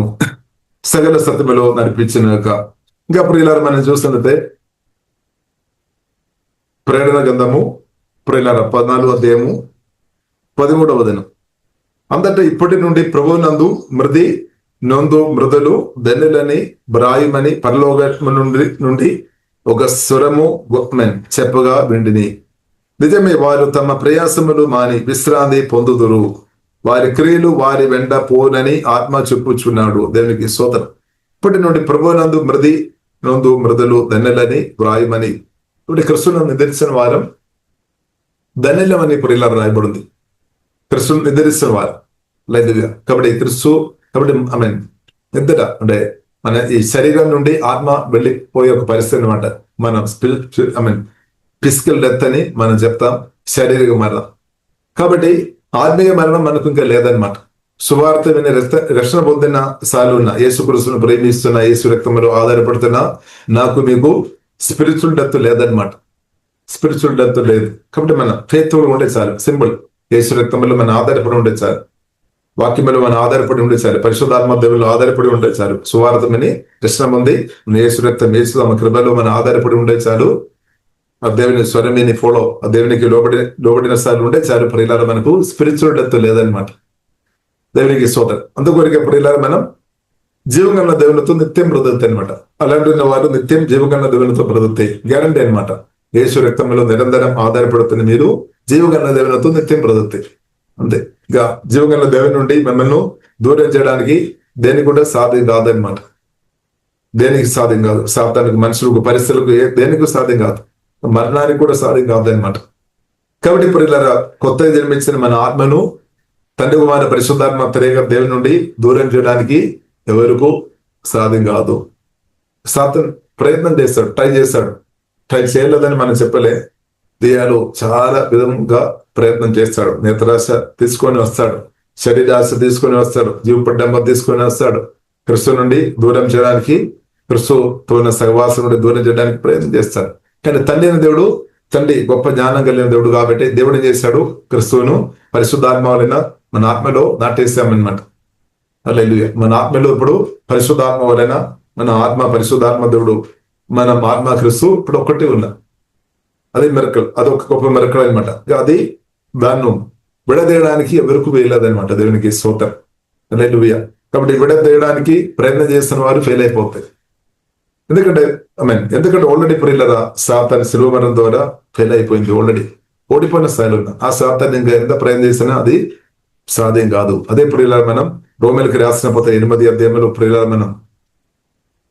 సకల సత్యములో నడిపించినాక ఇంకా ప్రియులారా మనం చూస్తున్నట్టే ప్రేరణ గ్రంథము ప్రియులారా 14వ అధ్యాయము 13వ వచనం. అంతటా ఇప్పటి నుండి ప్రభువునందు మృది నొందు మృదులు ధన్యులని బ్రాయుమని పరలోకము నుండి ఒక స్వరము చెప్పగా విండిని. నిజమే, వారు తమ ప్రయాసములు మాని విశ్రాంతి పొందుదురు. వారి క్రియలు వారి వెంట పోనని ఆత్మ చెప్పుచున్నాడు. దేవునికి స్తోత్రం. ఇప్పటి నుండి ప్రభునందు నొందు మృదులు ధన్యులని వ్రాయమని. ఇప్పుడు క్రిస్తును నిద్రించిన వారం ధన్యులమని ఇప్పుడు ఇలా రాయబడింది. క్రిస్తును నిద్రిస్తున్న వారు లేదుగా. కాబట్టి నిద్ర అంటే మన ఈ శరీరం నుండి ఆత్మ వెళ్ళిపోయే ఒక పరిస్థితి అనమాట. మనం ఫిజికల్ డెత్ అని మనం చెప్తాం, శారీరక మరణం. కాబట్టి ఆత్మీయ మరణం మనకు ఇంకా లేదనమాట. సువార్త విని రక్షణ పొందిన సాలున్న యేసుక్రీస్తును ప్రేమిస్తున్న యేసు రక్తంలో ఆధారపడుతున్న మీకు స్పిరిచువల్ డెత్ లేదనమాట. స్పిరిచువల్ డెత్ లేదు. కాబట్టి మన ఫెయిత్ఫుల్ ఉండే చాలు. సింపుల్. యేసు రక్తంలో మన ఆధారపడి ఉండే చాలు. వాక్యంలో మన ఆధారపడి ఉండే చాలు. పరిశుద్ధాత్మ దేవుళ్ళు ఆధారపడి ఉండే చాలు. సువార్త విని రక్షణ పొంది యేసు రక్తం యేసు తమ కృపలో మన ఆధారపడి ఉండే చాలు. ఆ దేవుని స్వరమేని ఫాలో, ఆ దేవునికి లోబడిన స్థాయిలో ఉంటే చాలు. ప్రియులారా, మనకు స్పిరిచువల్ డెత్ లేదనమాట. దేవునికి స్తోత్రం. అందుకొరికే ప్రియులారా, మనం జీవగల దేవునితో నిత్యం బ్రతుకుతాయి అనమాట. అలాంటి వారు నిత్యం జీవగల దేవునితో బ్రతుకుతాయి, గ్యారంటీ అనమాట. యేసు రక్తంలో నిరంతరం ఆధారపడుతున్న మీరు జీవగల దేవునితో నిత్యం బ్రతుకుతాయి. అంతే. ఇక జీవగల దేవుని నుండి మిమ్మల్ని దూరం చేయడానికి దేనికి కూడా సాధ్యం కాదనమాట. దేనికి సాధ్యం కాదు. సాతానికి, మనుషులకు, పరిస్థితులకు దేనికి సాధ్యం కాదు. మరణానికి కూడా సాధ్యం కాదనమాట. కాబట్టి ఇప్పుడు ఇలా కొత్తగా జన్మించిన మన ఆత్మను తండ్రి కుమార పరిశుద్ధాత్మ త్రేక దేవుని నుండి దూరం చేయడానికి ఎవరికు సాధ్యం కాదు. సాతాను ప్రయత్నం చేస్తాడు, ట్రై చేయలేదని మనం చెప్పలే. దెయ్యాలు చాలా విధంగా ప్రయత్నం చేస్తాడు. నేత్రాశ తీసుకొని వస్తాడు, శరీరాశ తీసుకొని వస్తాడు, జీవపడ్డంబ తీసుకొని వస్తాడు. క్రిస్తు నుండి దూరం చేయడానికి, క్రిస్తుతో ఉన్న సహవాసం నుండి దూరం చేయడానికి ప్రయత్నం చేస్తాడు. కానీ తండ్రి గొప్ప జ్ఞానం కలిగిన దేవుడు కాబట్టి దేవుడు ఏం చేశాడు? క్రిస్తువును పరిశుద్ధాత్మ వలన మన ఆత్మలో నాటేసామన్నమాట. హల్లెలూయా. మన ఆత్మలో ఇప్పుడు పరిశుద్ధాత్మ వలన మన ఆత్మ పరిశుద్ధాత్మ దేవుడు, మన ఆత్మ క్రిస్తు ఇప్పుడు ఒక్కటి ఉన్నా. అది మెరకల్, అదొక గొప్ప మెరకల్ అనమాట. అది దాన్ని విడదీయడానికి ఎవరికి వేయలేదనమాట. దేవునికి స్తోత్రం. హల్లెలూయా. కాబట్టి విడదీయడానికి ప్రయత్నం చేస్తున్న వారు ఫెయిల్ అయిపోతాయి. ఎందుకంటే ఆల్రెడీ ప్రియులరా సాతాను శిలువ మరణం ద్వారా ఫెయిల్ అయిపోయింది. ఆల్రెడీ ఓడిపోయిన స్థాయిలో ఉన్న ఆ సాతాన్ని ఇంకా ఎంత ప్రయత్నం చేసినా అది సాధ్యం కాదు. అదే ప్రియులరా మనం రోమిలకు రాసిన 8వ అధ్యాయంలో ప్రియులరా మనం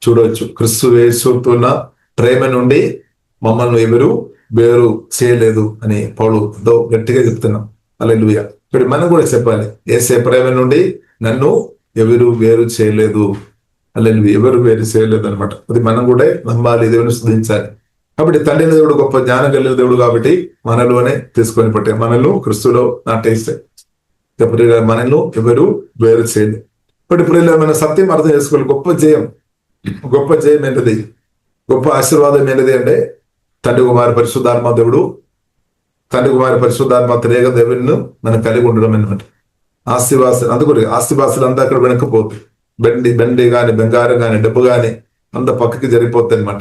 చూడవచ్చు. క్రీస్తు యేసుతున్న ప్రేమ నుండి మమ్మల్ని ఎవరు వేరు చేయలేదు అని పౌలు ఎంతో గట్టిగా చెప్తున్నాం. హల్లెలూయా. ఇప్పుడు మనం కూడా చెప్పాలి, యేసే ప్రేమ నుండి నన్ను ఎవరు వేరు చేయలేదు. హల్లెలూయా. ఎవరు వేరు చేయలేదు అనమాట. అది మనం కూడా నమ్మాలి, దేవుని స్తుతించాలి. కాబట్టి తండ్రి దేవుడు గొప్ప జ్ఞానం కలిగిన దేవుడు కాబట్టి మనలోనే తీసుకొని పట్టే, మనల్ని క్రిస్తులో నాటేస్తే మనల్ని ఎవరు వేరు చేయలేదు. ఇప్పుడు మన సత్యం అర్థం చేసుకోవాలి. గొప్ప జయం ఏంటిది? గొప్ప ఆశీర్వాదం ఏంటిది అంటే తండ్రి కుమార పరిశుద్ధాత్మ దేవుడు, తండ్రి కుమార పరిశుద్ధాత్మ త్రేక దేవుని మనం కలిగి ఉండడం అనమాట. ఆస్తివాసులు అందుకు ఆస్తివాసులు అంతా అక్కడ వెనకపోతుంది. బండి కానీ, బంగారం కానీ, డబ్బు కానీ అంత పక్కకి జరిగిపోతుంది అనమాట.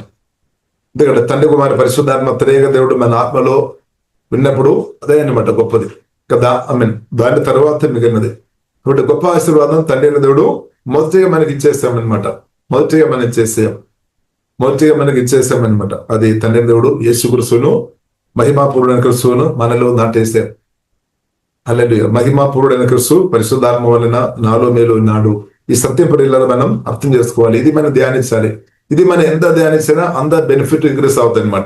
ఎందుకంటే తండ్రి కుమార పరిశుద్ధాత్మ త్రేక దేవుడు మన ఆత్మలో విన్నప్పుడు అదే అనమాట గొప్పది కదా. దాని తర్వాత మిగిలినది. కాబట్టి గొప్ప ఆశీర్వాదం తండ్రి దేవుడు మొదటిగా మనకి ఇచ్చేస్తామన్నమాట. మొదటిగా మనకి ఇచ్చేసామన్నమాట. అది తండ్రి దేవుడు యేసుక్రీస్తును, మహిమాపూర్ణుడైన క్రీస్తును మనలో నాటేసాం. హల్లెలూయా. మహిమాపూర్ణుడైన క్రీస్తు పరిశుద్ధాత్మ వలన నాలో మేలు ఉన్నాడు. ఈ సత్యం పరిలో మనం అర్థం చేసుకోవాలి. ఇది మనం ధ్యానించాలి. ఇది మనం ఎంత ధ్యానించినా అంత బెనిఫిట్ ఇంక్రీస్ అవుతుంది అనమాట.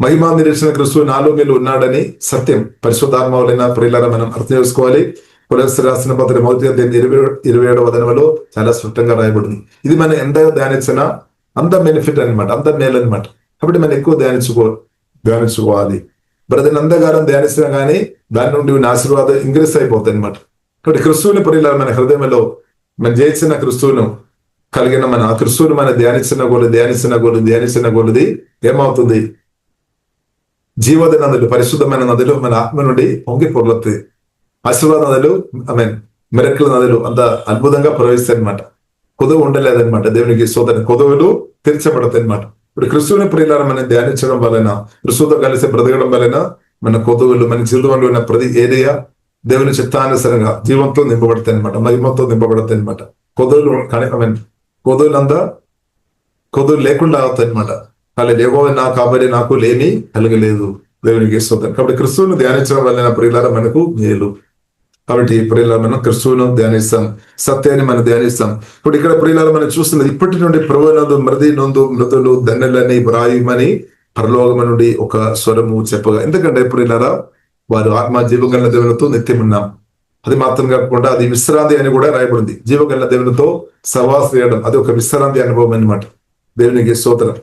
మహిమా నిరీక్షణ క్రీస్తు నాలో మేలు ఉన్నాడని సత్యం పరిశుద్ధాత్మ వలన ప్రియులారా మనం అర్థం చేసుకోవాలి. కొలస్సీ రాసిన పత్రిక 27వ వచనంలో చాలా స్పష్టంగా రాయబడింది. ఇది మనం ఎంత ధ్యానించినా అంత బెనిఫిట్ అనమాట, అంత మేలు అనమాట. కాబట్టి మనం ఎక్కువ ధ్యానించుకోవాలి. బ్రదర్ అంతగారం ధ్యానిస్తున్నా కానీ దాని నుండి ఆశీర్వాదం ఇంక్రీస్ అయిపోతుంది అనమాట. కాబట్టి క్రిస్తువుని ప్రియులారా మన హృదయంలో మనం జయించిన క్రిస్తువును కలిగిన మన ఆ క్రిస్తువును మనం ధ్యానిస్తున్న కొలది ఏమవుతుంది? జీవద నదులు, పరిశుద్ధమైన నదులు మన ఆత్మ నుండి పొంగి పొర్లుతాయి. ఆశీర్వాద నదులు, మిరకల నదులు అంత అద్భుతంగా ప్రవహిస్తాయి అనమాట. కొదువు ఉండలేదనమాట. దేవునికి స్తోత్రం. కొదువులు తీర్చబడతాయి అనమాట. ఇప్పుడు క్రిస్తువుని ప్రియులారా మనం ధ్యానించడం వలన, క్రిస్తువుతో కలిసి బ్రతకడం వలన మన కొదువులు, మన జీవితంలో ఉన్న ప్రతి ఏరియా దేవుని చిత్తానుసారంగా జీవంతో నింపబడతాయి అనమాట, మహిమతో నింపబడతాయి అనమాట. కొదువులు కొదువు లేకుండా అవుతాయి అనమాట. అలా లేవో నా కాబట్టి నాకు లేని కలగలేదు. దేవునికి స్తోత్రం. కాబట్టి క్రిస్తువును ధ్యానించడం వలన ప్రియులారా మనకు మేలు. కాబట్టి ప్రియులారా మనం క్రిస్తువును ధ్యానిస్తాం, సత్యాన్ని మనం ధ్యానిస్తాం. ఇప్పుడు ఇక్కడ ప్రియులారా మనం చూస్తున్నది, ఇప్పటి నుండి ప్రభువునందు మృతులు ధన్యులని వ్రాయమని పరలోకము నుండి ఒక స్వరము చెప్పగా. ఎందుకంటే ప్రియులారా వారు ఆత్మ జీవగల దేవునితో నిత్యం ఉన్నాం. అది మాత్రం కాకుండా అది విశ్రాంతి అని కూడా రాయబడింది. జీవగల దేవునితో సహవాసం చేయడం అది ఒక విశ్రాంతి అనుభవం అన్నమాట. దేవునికి స్తోత్రం.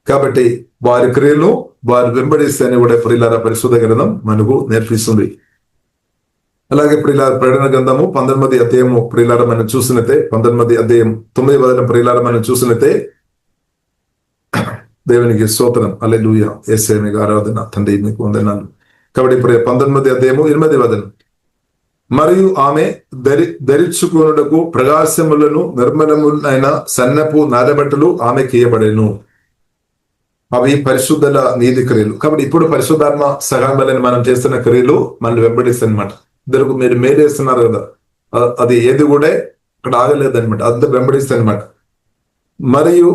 కాబట్టి వారి క్రియలు వారు వెంబడిస్తే అని కూడా ప్రియులారా పరిశుద్ధ గ్రంథం మనకు నేర్పిస్తుంది. అలాగే ప్రియులార ప్రకటన గ్రంథము 19వ అధ్యాయము ప్రియులారా మనం చూసినట్టే 19వ అధ్యాయం 9వ వచనం ప్రియులారా మనం చూసినట్టే, దేవునికి స్తోత్రం. హల్లెలూయా. యేసయ్య మీకు ఆరాధన. తండ్రి మీకు వందనాలు. కాబట్టి 19వ అధ్యాయము 8వ వచనం, మరియు ఆమె ధరించుకొనుటకు ప్రకాశములను నిర్మలములైన సన్నపు నారబట్టలు ఆమెకి ఇయ్యబడెను. అవి పరిశుద్ధుల నీతి క్రియలు. కాబట్టి ఇప్పుడు పరిశుద్ధాత్మ సహాయం మనం చేస్తున్న క్రియలు మనల్ని వెంబడిస్తాయి అనమాట. ఇద్దరు మీరు మేలేస్తున్నారు కదా, అది ఏది కూడా అక్కడ ఆగలేదనమాట, అంత వెంబడిస్తాయి అనమాట. మరియు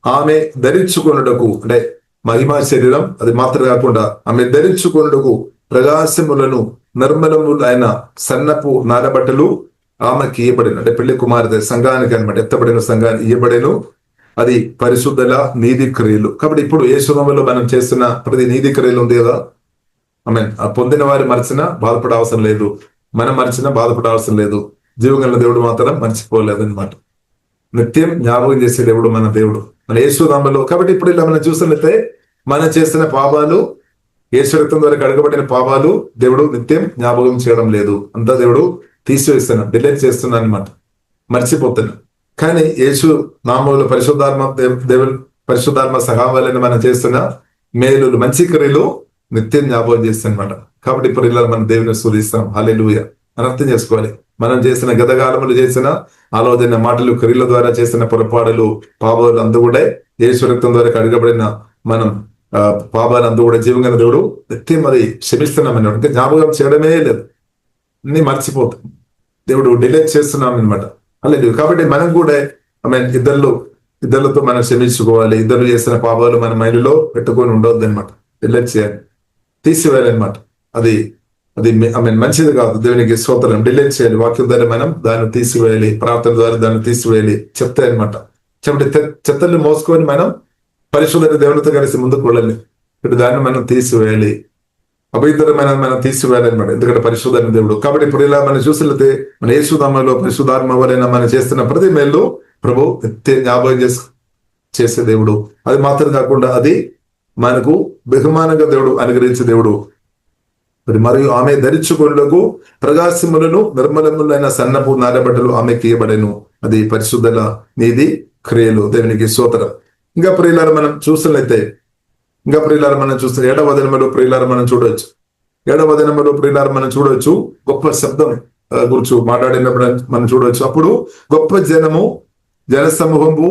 ఆమె ధరించుకొనుటకు అంటే మహిమా శరీరం, అది మాత్రం కాకుండా ఆమె ధరించుకొనుటకు ప్రకాశములను నిర్మలములైన సన్నపు నారబట్టలు ఆమెకి ఇయ్యబడిన, అంటే పెళ్లి కుమార్తె సంఘానికి అనమాట, ఎత్తబడిన సంఘానికి ఇయ్యబడేను. అది పరిశుద్ధుల నీతి క్రియలు. కాబట్టి ఇప్పుడు యేసునామములో మనం చేస్తున్న ప్రతి నీతి క్రియలు ఉంది కదా, పొందిన వారు మరిచినా బాధపడవసరం లేదు, మనం మరిచినా బాధపడవసరం లేదు. జీవగల దేవుడు మాత్రం మర్చిపోలేదు అనమాట. నిత్యం జ్ఞాపకం చేసే దేవుడు మన దేవుడు, మన యేసునామములో. కాబట్టి ఇప్పుడు ఇలా మనం చూస్తున్నట్లయితే మనం చేస్తున్న పాపాలు, యేసు రక్తం ద్వారా కడగబడిన పాపాలు దేవుడు నిత్యం జ్ఞాపకం చేయడం లేదు. అంతా దేవుడు తీసివేస్తున్నాడు, డిలీట్ చేస్తున్నాను అనమాట, మర్చిపోతున్నాను. కానీ యేసు నామములో పరిశుద్ధాత్మ సహాయాలను మనం చేస్తున్న మేలులు, మంచి క్రియలు నిత్యం జ్ఞాపకం చేస్తానమాట. కాబట్టి ఇప్పుడు ఇలా మనం దేవుని స్తుతిస్తాం. హల్లెలూయా. మనం అర్థం చేసుకోవాలి, మనం చేసిన గతకాలములు చేసిన ఆలోచన, మాటలు, క్రియల ద్వారా చేసిన పొరపాటులు, పాపాలు అంతా కూడా యేసు రక్తం ద్వారా కడగబడిన మనం పాపాలు అంతా కూడా జీవంగా దేవుడు నిత్యం అది క్షమిస్తున్నాం అన్నమాట. ఇంకా జ్ఞాపకం చేయడమే లేదు, అన్ని మర్చిపోతాం, దేవుడు డిలీట్ చేస్తున్నాం అనమాట. అలాగే కాబట్టి మనం కూడా ఇద్దరితో మనం క్షమించుకోవాలి. ఇద్దరు చేసిన పాపాలు మన మైండ్లో పెట్టుకొని ఉండవద్దు అనమాట, డిలీట్ చేయాలి, తీసివేయాలన్నమాట. అది మంచిది కాదు. దేవునికి స్తోత్రం. డిలీట్ చేయాలి. వాక్యం ద్వారా మనం దాన్ని తీసివేయాలి, ప్రార్థన ద్వారా దాన్ని తీసివేయాలి. చెప్తాయన్నమాట. కాబట్టి చెత్తల్ని మోసుకొని మనం పరిశుద్ధ దేవునితో కలిసి ముందుకు వెళ్ళాలి. ఇప్పుడు దాన్ని మనం తీసివేయాలి, అపవిత్రమైన మనం తీసివేయాలన్నమాట, ఎందుకంటే పరిశుద్ధమైన దేవుడు. కాబట్టి ఇప్పుడు ఇలా మనం చూసినట్లయితే మన యేసునామములో పరిశుద్ధాత్మ వలన మనం చేస్తున్న ప్రతి మేలు ప్రభు జ్ఞాపకం చేసే దేవుడు. అది మాత్రం కాకుండా అది మనకు బహుమానంగా దేవుడు అనుగ్రహించే దేవుడు. మరియు ఆమె ధరించుకొనుటకు ప్రకాశములను నిర్మలములైన సన్నపు నారబట్టలు ఆమెకి ఇయ్యబడెను. అది పరిశుద్ధుల నీతి క్రియలు. దేవునికి స్తోత్రం. ఇంకా ప్రియులారా మనం చూస్తున్నట్లయితే, ఏడవ వచనములో ప్రియులారా మనం చూడవచ్చు. ఏడవ వచనములో ప్రియులారా మనం చూడవచ్చు, గొప్ప శబ్దం గురించి మాట్లాడినప్పుడు మనం చూడవచ్చు. అప్పుడు గొప్ప జనసమూహము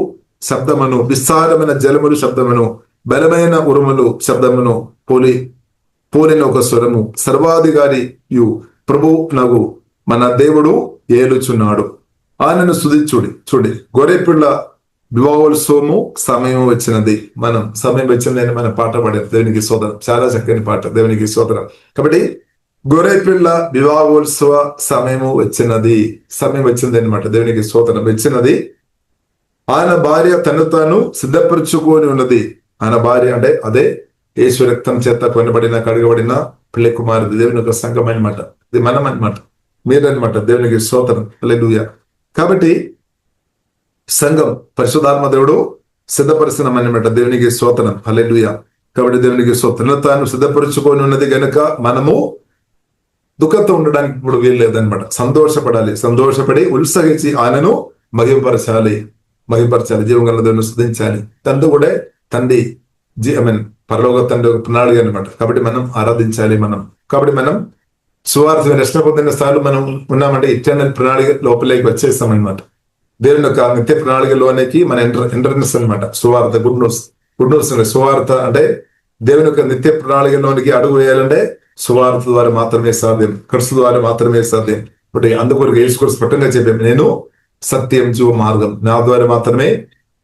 శబ్దమును, విస్తారమైన జలములు శబ్దమును, బలమైన ఉరుములు శబ్దమును పోలిన ఒక స్వరము, సర్వాధికారియు ప్రభు నగు మన దేవుడు ఏలుచున్నాడు, ఆయనను చూడి గొర్రెపిల్ల వివాహోత్సవము సమయం వచ్చినది. సమయం వచ్చిందని మనం పాట పాడారు. దేవునికి స్తోత్రం. చాలా చక్కని పాట. దేవునికి స్తోత్రం. కాబట్టి గొర్రెపిల్ల వివాహోత్సవ సమయం వచ్చింది అనమాట. దేవునికి స్తోత్రం. వచ్చినది. ఆయన భార్య తను తాను సిద్ధపరచుకొని ఉన్నది. ఆయన భార్య అంటే అదే యేసు రక్తం చేత కొనబడిన కడగబడిన పెళ్లి కుమారుడు, దేవుని యొక్క సంఘం అనమాట. ఇది మనం అనమాట, మీరనమాట. దేవునికి స్తోత్రం. హల్లెలూయా. కాబట్టి సంఘం పరిశుద్ధాత్మ దేవుడు సిద్ధపరిచిన అనమాట. దేవునికి స్తోత్రం. హల్లెలూయా. కాబట్టి దేవునికి స్తోత్రం. తాను సిద్ధపరచుకొని ఉన్నది గనుక మనము దుఃఖంతో ఉండడానికి ఇప్పుడు వీలు లేదనమాట. సంతోషపడాలి. సంతోషపడి ఉత్సహించి ఆయనను మహిమపరచాలి. జీవంగల దేవుని స్తుతించాలి. తండ్రి కూడా తండ్రి పరలోక తండ్రి ఒక ప్రణాళిక అనమాట. కాబట్టి మనం ఆరాధించాలి. కాబట్టి మనం సువార్త రక్షణ పొందిన స్థాయిలో మనం ఉన్నామంటే ఇటర్నల్ ప్రణాళిక లోపలికి వచ్చేస్తాం అనమాట. దేవుని యొక్క నిత్య ప్రణాళికలోనికి మన ఎంట్రన్స్ అనమాట. సువార్త గుడ్ న్యూస్ సువార్త అంటే దేవుని యొక్క నిత్య ప్రణాళికలోనికి అడుగు వేయాలంటే సువార్త ద్వారా మాత్రమే సాధ్యం, క్రీస్తు ద్వారా మాత్రమే సాధ్యం. కాబట్టి అందుకొరకు యేసు క్రీస్తు స్పష్టంగా చెప్పాము, నేను సత్యం, జీవ మార్గం, నా ద్వారా మాత్రమే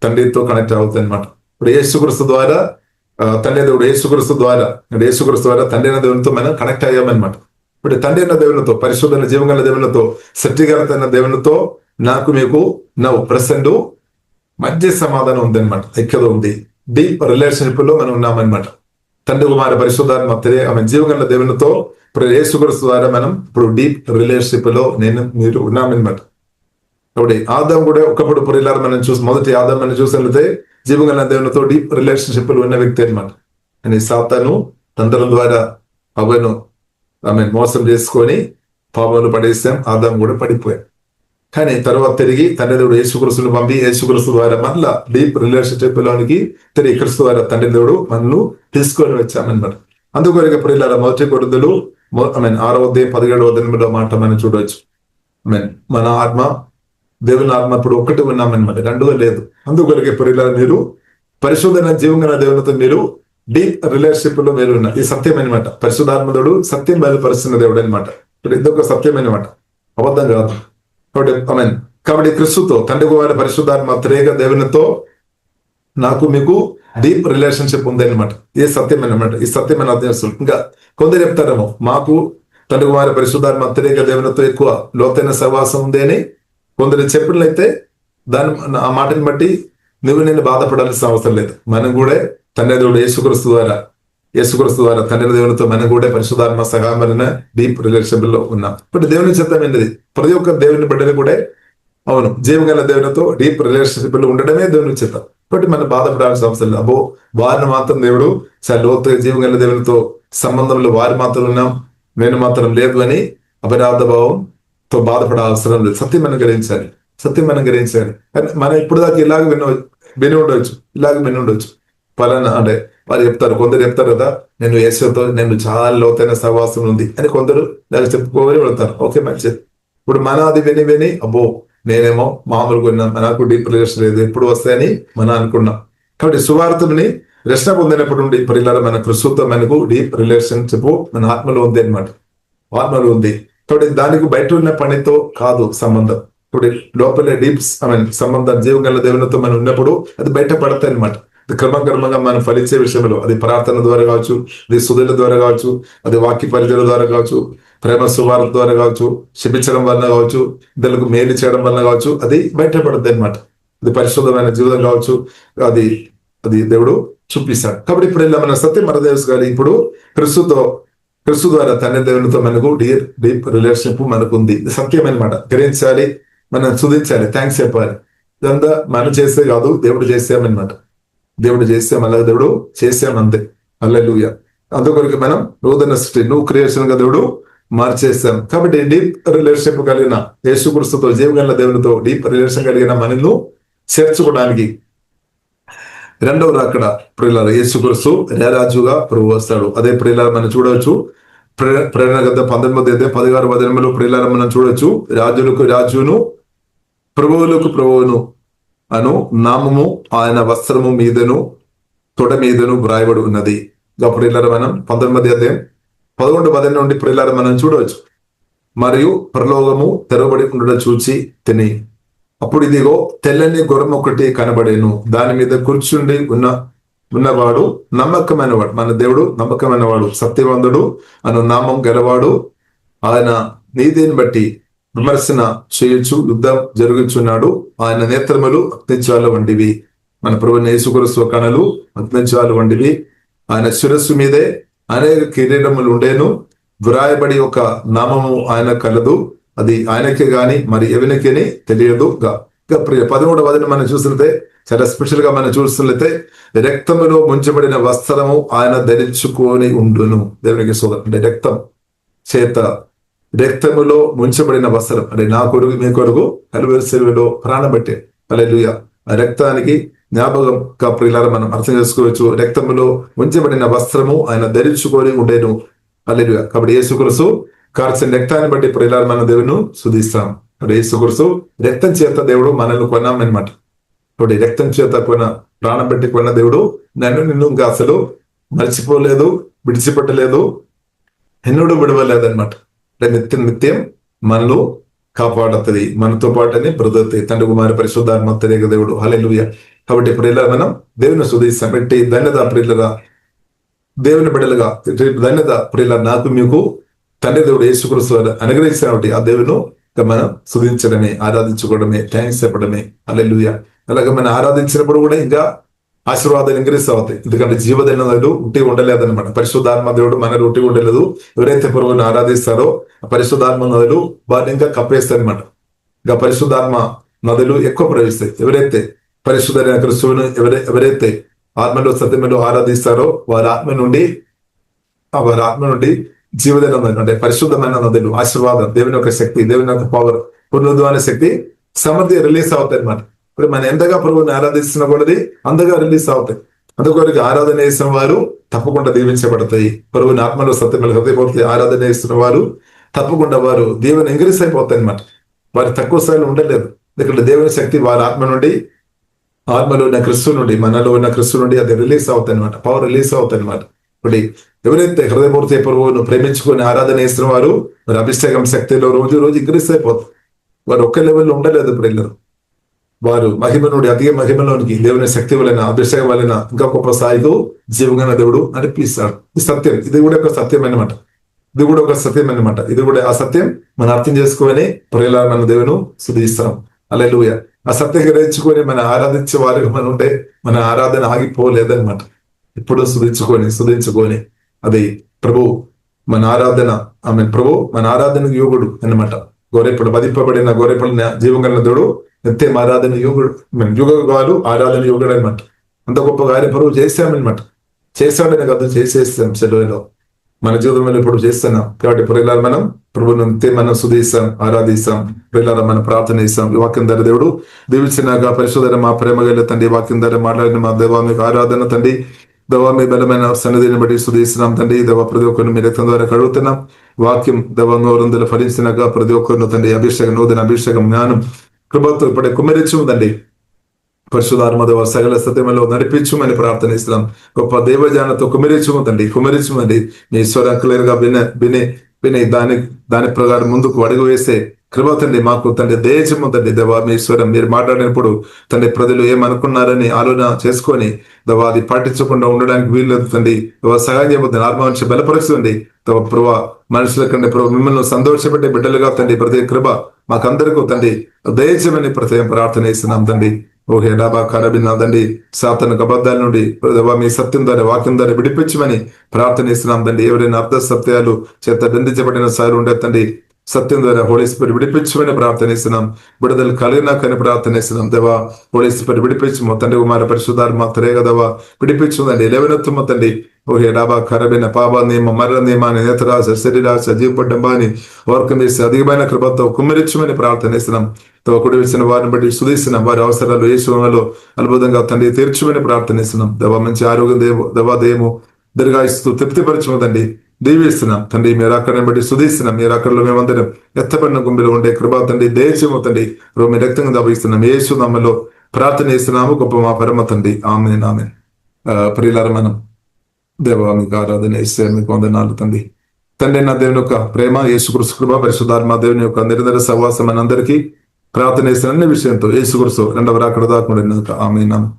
తండ్రితో కనెక్ట్ అవుతుంది అనమాట. ఇప్పుడు యేసుక్రీస్తు ద్వారా తండ్రి దేవుడు, యేసుక్రీస్తు ద్వారా తండ్రి అయిన దేవునితో మనం కనెక్ట్ అయ్యామన్నమాట. ఇప్పుడు తండ్రి అయిన దేవునితో, పరిశుద్ధమైన జీవగల దేవునితో, సత్యగలతైన దేవునితో నాకు మీకు ప్రెసెంట్ మధ్య సమాధానం ఉంది అనమాట, ఐక్యత ఉంది. డీప్ రిలేషన్షిప్ లో మనం ఉన్నామన్నమాట. తండ్రి కుమార పరిశుద్ధాత్మ ఆమె జీవగల దేవునితో ఇప్పుడు యేసుక్రీస్తు ద్వారా మనం ఇప్పుడు డీప్ రిలేషన్షిప్ లో మీరు ఉన్నామన్నమాట. కాబట్టి ఆదాం కూడా ఒకప్పుడు పురిలారు మనం మొదటి ఆదాం మనం చూసినట్లయితే జీవగల దేవునితో డీప్ రిలేషన్షిప్ లో ఉన్న వ్యక్తి అనమాట. అని సాతాను తండ్రుల ద్వారా అవ్వను ఆమె మోసం చేసుకొని పాపంలో పడేసాం, ఆదాం కూడా పడిపోయాం. కానీ తర్వాత తిరిగి తండ్రి దేవుడు యేసుక్రీస్తును పంపి యేసుక్రీస్తు ద్వారా మళ్ళా డీప్ రిలేషన్షిప్ లోనికి తిరిగి క్రీస్తు ద్వారా తండ్రి దేవుడు మనల్ని తీసుకొని వచ్చామన్నమాట. అందుకొరకు పురిలారా మొదటి కొరింథీయులు 6:17 మాట మనం చూడవచ్చు. మన ఆత్మ దేవుని ఆత్మ ఇప్పుడు ఒక్కటి ఉన్నామన్నమాట, రెండుగా లేదు. అందుకొరకే పురిలారా మీరు పరిశుద్ధమైన జీవంగా దేవునితో మీరు డీప్ రిలేషన్షిప్ లో మీరు ఉన్నారు. ఈ సత్యం అనమాట. పరిశుద్ధాత్మదుడు సత్యం బయలుపరుస్తున్న దేవుడు అనమాట. ఇప్పుడు ఇదొక సత్యం అనమాట, అబద్ధం కాదు. కాబట్టి క్రీస్తుతో తండ్రి కుమార పరిశుద్ధాత్మ త్రేక దేవునితో నాకు మీకు డీప్ రిలేషన్షిప్ ఉంది అనమాట. ఏ సత్యం అనమాట, ఈ సత్యమైన అధ్యాసం. ఇంకా కొందరు చెప్తారేమో మాకు తండ్రి కుమార పరిశుద్ధాత్మ త్రేక దేవునితో ఎక్కువ లోతైన సహవాసం ఉంది అని కొందరు చెప్పినట్లయితే ఆ మాటని బట్టి నేను బాధపడాల్సిన అవసరం లేదు. మనం కూడా తండ్రి దేవుడు యేసుక్రీస్తు ద్వారా తండ్రి దేవునితో మనం కూడా పరిశుద్ధాత్మ సహాయమైన డీప్ రిలేషన్షిప్ లో ఉన్నాం. ఇప్పుడు దేవుని చిత్తం ఏంటిది? ప్రతి ఒక్క దేవుని బిడ్డలు కూడా అవును జీవగల దేవునితో డీప్ రిలేషన్షిప్ లో ఉండడమే దేవుని చిత్తం. కాబట్టి మనం బాధపడాల్సిన అవసరం లేదు. అబ్బో వారిని మాత్రం దేవుడు చాలా లోతుగా జీవగల దేవునితో సంబంధంలో వారి మాత్రం ఉన్నాం, నేను మాత్రం లేదు అని అపరాధ భావంతో బాధపడే అవసరం లేదు. సత్యం మనం గ్రహించాలి. కానీ మనం ఇప్పుడు దాకా ఇలాగ విని ఉండవచ్చు. పలానా అంటే వారు చెప్తారు, కొందరు చెప్తారు కదా నేను యేసుతో నేను చాలా లోతైన సహవాసం ఉంది అని కొందరు దాన్ని చెప్పుకోని వెళ్తారు. ఓకే మంచిది. ఇప్పుడు మన అది విని అబ్బో నేనేమో మామూలుగా ఉన్నాం, నాకు డీప్ రిలేషన్ లేదు, ఎప్పుడు వస్తాయని మనం అనుకున్నాం. కాబట్టి సువార్తని రక్షణ పొందినప్పుడు నుండి పరిలార మన క్రీస్తుతో మనకు డీప్ రిలేషన్షిప్ మన ఆత్మలో ఉంది అనమాట. ఆత్మలో ఉంది. కాబట్టి దానికి బయట ఉన్న పనితో కాదు సంబంధం. ఇప్పుడు లోపల డీప్ సంబంధం జీవగల దేవునితో మనం ఉన్నప్పుడు అది బయట పడతాయి అనమాట. క్రమంగా మనం ఫలించే విషయంలో అది ప్రార్థన ద్వారా కావచ్చు, అది సుధుల ద్వారా కావచ్చు, అది వాక్య పరిచయం ద్వారా కావచ్చు, ప్రేమ సువార్త ద్వారా కావచ్చు, శపించడం వలన కావచ్చు, ఇతరులకు మేలు చేయడం వలన కావచ్చు, అది బయటపడుతుంది అనమాట. అది పరిశుద్ధమైన జీవితం కావచ్చు, అది దేవుడు చూపిస్తాడు. కాబట్టి ఇప్పుడు ఇలా మన సత్యం మరదేవగాలి ఇప్పుడు క్రీస్తు ద్వారా తండ్రి దేవునితో మనకు డీప్ రిలేషన్షిప్ మనకు ఉంది. సత్యం అనమాట. గ్రహించాలి, మనం శుధించాలి, థ్యాంక్స్ చెప్పాలి. ఇదంతా మనం చేస్తే కాదు, దేవుడు చేసామన్నమాట. దేవుడు చేసాం, అలాగే దేవుడు చేసాం, అంతే. హల్లెలూయా. అందుకొరకు మనం నూతన సృష్టి, నువ్వు క్రియేషన్ గా దేవుడు మార్చేస్తాం. కాబట్టి డీప్ రిలేషన్షిప్ కలిగిన యేసుక్రీస్తుతో జీవగల దేవునితో డీప్ రిలేషన్ కలిగిన మనల్ని చేర్చుకోవడానికి రెండవ రాకడ ప్రియులారా యేసుక్రీస్తు రాజుగా ప్రభు వస్తాడు. అదే ప్రియులారా మనం చూడవచ్చు. ప్రేరణ గ్రంథ 19:16-18 ప్రియులారా మనం చూడవచ్చు. రాజులకు రాజును ప్రభువులకు ప్రభువును అను నామము ఆయన వస్త్రము మీదను తొడ మీదను వ్రాయబడి ఉన్నది. ప్రియులారా మనం 19:11 నుండి ప్రియులారా మనం చూడవచ్చు. మరియు పరలోకము తెరవబడి ఉండడం చూచి తిని అప్పుడు ఇదిగో తెల్లని గుర్రం ఒకటి కనబడేను, దాని మీద కూర్చుండి ఉన్నవాడు నమ్మకమైనవాడు, మన దేవుడు నమ్మకమైనవాడు, సత్యవంతుడు అను నామం గెలవాడు, ఆయన నీతిని బట్టి విమర్శన చేయొచ్చు, యుద్ధం జరుగుచున్నాడు. ఆయన నేత్రములు అగ్నిజ్వాల వంటివి, మన ప్రభువైన యేసుక్రీస్తు కనులు అగ్నిజ్వాల వంటివి. ఆయన శిరస్సు మీదే అనేక కిరీటములు ఉండేను, వ్రాయబడి ఒక నామము ఆయన కలదు, అది ఆయనకే గాని మరి ఎవరికని తెలియదు. 13వ మనం చూసినట్లయితే చాలా స్పెషల్ గా మనం చూసినట్లయితే రక్తములో ముంచబడిన వస్త్రము ఆయన ధరించుకొని ఉండును. దేవునికి సోదరు అంటే రక్తం చేత రక్తములో ముంచబడిన వస్త్రం అంటే నా కొరకు మీ కొరకు కలువరి శిలువలో ప్రాణం పెట్టే హల్లెలూయా. ఆ రక్తానికి జ్ఞాపకంగా ప్రియులారా మనం అర్థం చేసుకోవచ్చు. రక్తములో ముంచబడిన వస్త్రము ఆయన ధరించుకొని ఉండేను. హల్లెలూయా. కాబట్టి యేసుక్రీస్తు కార్చిన రక్తాన్ని బట్టి ప్రియులారా మన దేవుని స్తుతిస్తాం. యేసుక్రీస్తు రక్తం చేత దేవుడు మనల్ని కొన్నామన్నమాట. కాబట్టి రక్తం చేత ప్రాణం పెట్టి కొన్న దేవుడు నిన్ను ఇంకా అసలు మర్చిపోలేదు, విడిచిపెట్టలేదు, ఎన్నడూ విడవలేదన్నమాట. నిత్యం మనలో కాపాడుతుంది. మనతో పాటని బ్రదర్తే తండ్రి కుమార పరిశుద్ధాత్మ తెలియక దేవుడు. హల్లెలూయా. కాబట్టి ప్రియులారా మనం దేవుని స్తుతిస్తాం. పెట్టి ధన్యత ప్రియులరా, దేవుని బిడ్డలుగా ధన్యత ప్రియుల నాకు మీకు తండ్రి దేవుడు యేసుక్రీస్తు అనుగ్రహించినటువంటి ఆ దేవును మనం స్తుతించడమే, ఆరాధించుకోవడమే, థ్యాంక్స్ చెప్పడమే. హల్లెలూయా. అలాగే మనం ఆరాధించినప్పుడు కూడా ఇంకా ఆశీర్వాదాలు ఇంక్రీస్ అవుతాయి. ఎందుకంటే జీవదైనలు ఉట్టి ఉండలేదన్నమాట. పరిశుద్ధాత్మ దేవుడు మనలో ఉట్టి ఉండలేదు. ఎవరైతే ప్రభువుని ఆరాధిస్తారో ఆ పరిశుద్ధాత్మ నదులు వారిని ఇంకా కప్పేస్తాయి అనమాట. ఇంకా పరిశుద్ధాత్మ నదులు ఎక్కువ ప్రవేశిస్తాయి. ఎవరైతే పరిశుద్ధమైన క్రిస్తువును ఎవరైతే ఆత్మలో సత్యములో ఆరాధిస్తారో వారి ఆత్మ నుండి జీవదైన అంటే పరిశుద్ధమైన నదులు, ఆశీర్వాదం, దేవుని యొక్క శక్తి, దేవుని యొక్క పవర్, పునరుద్ధరణ శక్తి, సమృద్ధి రిలీజ్ అవుతాయి అనమాట. ఇప్పుడు మనం ఎంతగా ప్రభువుని ఆరాధిస్తున్న కూడా అంతగా రిలీజ్ అవుతాయి. అందుకొరకు ఆరాధన చేసిన వారు తప్పకుండా దీవించబడతాయి. ప్రభువుని ఆత్మలో సత్యములు హృదయపూర్తి ఆరాధన చేస్తున్న వారు తప్పకుండా వారు దేవుని ఇంక్రీస్ అయిపోతాయి అనమాట. వారి తక్కువ స్థాయిలో ఉండలేదు. ఎందుకంటే దేవుని శక్తి వారి ఆత్మలో ఉన్న క్రిస్తు నుండి, మనలో ఉన్న క్రిస్తు నుండి అది రిలీజ్ అవుతాయి అనమాట. పవర్ రిలీజ్ అవుతాయి అనమాట. ఇప్పుడు ఎవరైతే హృదయపూర్తి ప్రభువును ప్రేమించుకొని ఆరాధన చేస్తున్న వారు మరి అభిషేకం శక్తిలో రోజు ఇంక్రీస్ అయిపోతారు. వారు ఒక్క లెవెల్లో ఉండలేదు. ఇప్పుడు వారు మహిమ నుండి అధిక మహిమలోనికి దేవుని శక్తి వలన, అభిషేకం వలన ఇంకా గొప్ప స్థాయితో జీవగల దేవుడు అనిపిస్తాడు. ఇది సత్యం. ఇది కూడా ఒక సత్యం అన్నమాట. ఇది కూడా ఆ సత్యం మనం అర్థం చేసుకొని ప్రియుల మన దేవుని స్తుతిస్తాం. హల్లెలూయా. ఆ సత్యం గ్రహించుకొని మన ఆరాధించే వారికి మనం ఉంటే మన ఆరాధన ఆగిపోలేదన్నమాట. ఇప్పుడు స్తుతించుకొని అది ప్రభు మన ఆరాధన, మన ఆరాధనకు యోగుడు అన్నమాట. గొర్రెపడు వధింపబడిన గొర్రెపడిన జీవగల దేవుడు నిత్యం ఆరాధన యోగుడు, యుగాలు ఆరాధన యోగుడు అనమాట. అంత గొప్ప కార్యం ప్రభు చేశామన్నమాట. చేశాడని కాదు, చేసేస్తాం. సెలవులో మన జీవితంలో ఇప్పుడు చేస్తున్నాం. కాబట్టి ప్రియులారా మనం ప్రభువును నిత్యం మనం స్తుతిస్తాం, ఆరాధిస్తాం. ప్రియులారా మనం ప్రార్థన చేస్తాం. ఈ వాక్యం ద్వారా దేవుడు దీవించినాక పరిశోధన మా ప్రేమ గల తండ్రి, వాక్యం ద్వారా మాట్లాడిన మా దేవా మీకు ఆరాధన తండ్రి. దేవా మీ బలమైన సన్నిధిని బట్టి స్తుతిస్తున్నాం తండ్రి. దేవా ప్రతి ఒక్కరిని మీ రక్తం ద్వారా కడుగుతున్నాం. వాక్యం దేవా 100 ఫలించినాక ప్రతి ఒక్కరిని తండ్రి అభిషేకం, నూతన అభిషేకం, జ్ఞానం, కృపతో ఇప్పుడే కుమ్మరించు తండ్రి. పరిశుద్ధాత్మ దేవ సకల సత్యములో నడిపించుమని ప్రార్థన ఇస్తున్నాం. గొప్ప దేవజానతో కుమ్మరించుమండి. మీ స్వరం క్లియర్ గా విని దాని ప్రకారం ముందుకు అడుగు వేసే కృప తండ్రి మాకు తండ్రి దయచేయము తండ్రి. దేవా మీ స్వరం మీరు మాట్లాడినప్పుడు తండ్రి ప్రజలు ఏమనుకున్నారని ఆలోచన చేసుకొని దేవా అది పాటించకుండా ఉండడానికి వీల్లేదు తండ్రి. దేవా సహాయం చేయబోతుంది. ఆత్మవంశ బలపరుస్తుంది. దేవా ప్రభా మనుషుల కంటే ప్రభు మిమ్మల్ని సంతోషపెట్టే బిడ్డలుగా తండ్రి ప్రతి కృప మాకందరికీ తండ్రి దయచేయమని ప్రతి ప్రార్థన ఇస్తున్నాం తండ్రి. ఓహే డాబా కరబినా తండ్రి సాతాను అబద్ధాల నుండి మీ సత్యం ద్వారా, వాక్యం ద్వారా విడిపించమని ప్రార్థన ఇస్తున్నాం తండ్రి. ఎవరైనా అర్థ సత్యాలు చేత బంధించబడిన సార్ ఉండే తండ్రి సత్యం ద్వారా హోలీ స్పిరిట్ విడిపించమని ప్రార్థనిస్తున్నాం. విడుదల కలిగినాకని ప్రార్థనిస్తున్నాం. దేవా హోలీ స్పిరిట్ విడిపించము తండ్రి. కుమార పరిశుద్ధాత్మ త్రేగ దేవా విడిపించుందండి. లేవనెత్తమ తండ్రి. ఓహే డాబా ఖరబిన పాప నియమ, మరణ నియమాన్ని, నేతరాశ, శరీరాశ, జీవపడ్డంబాని ఓర్కం చేసి అధికమైన కృపతో కుమ్మరించమని ప్రార్థనిస్తున్నాం. కుడి వేసిన వారిని బట్టి స్తుతిస్తున్నాం. వారి అవసరాలు యేసులో అద్భుతంగా తండ్రి తీర్చమని ప్రార్థనిస్తున్నాం. దేవా మంచి ఆరోగ్యం దేవదేము దీర్ఘాయుస్తూ తృప్తిపరచము తండ్రి. దీవిస్తున్నాం తండ్రి. మీరు అక్కడిని బట్టి స్తుతిస్తున్నాం. మీరు అక్కడలో మేమందరం ఎత్తపడిన గుండెలో ఉండే కృపా తండ్రి దయచేమో తండ్రి. మీ రక్తంగా దాపిస్తున్నాం. యేసు నామములో ప్రార్థన చేస్తున్నాము గొప్ప మా పరమ తండ్రి. ఆమేన్ ఆమేన్. ప్రియులారా మనం దేవా మీకు ఆరాధన ఇస్తే మీకు వందనాలు తండ్రి. తండ్రి నా దేవుని యొక్క ప్రేమ, యేసుక్రీస్తు కృప, పరిశుద్ధాత్మ దేవుని యొక్క నిరంతర సహవాసం మనందరికీ ప్రార్థన చేసిన అన్ని విషయంతో యేసుక్రీస్తు రెండవ రాకడ దాకా ఆమేన్ ఆమేన్.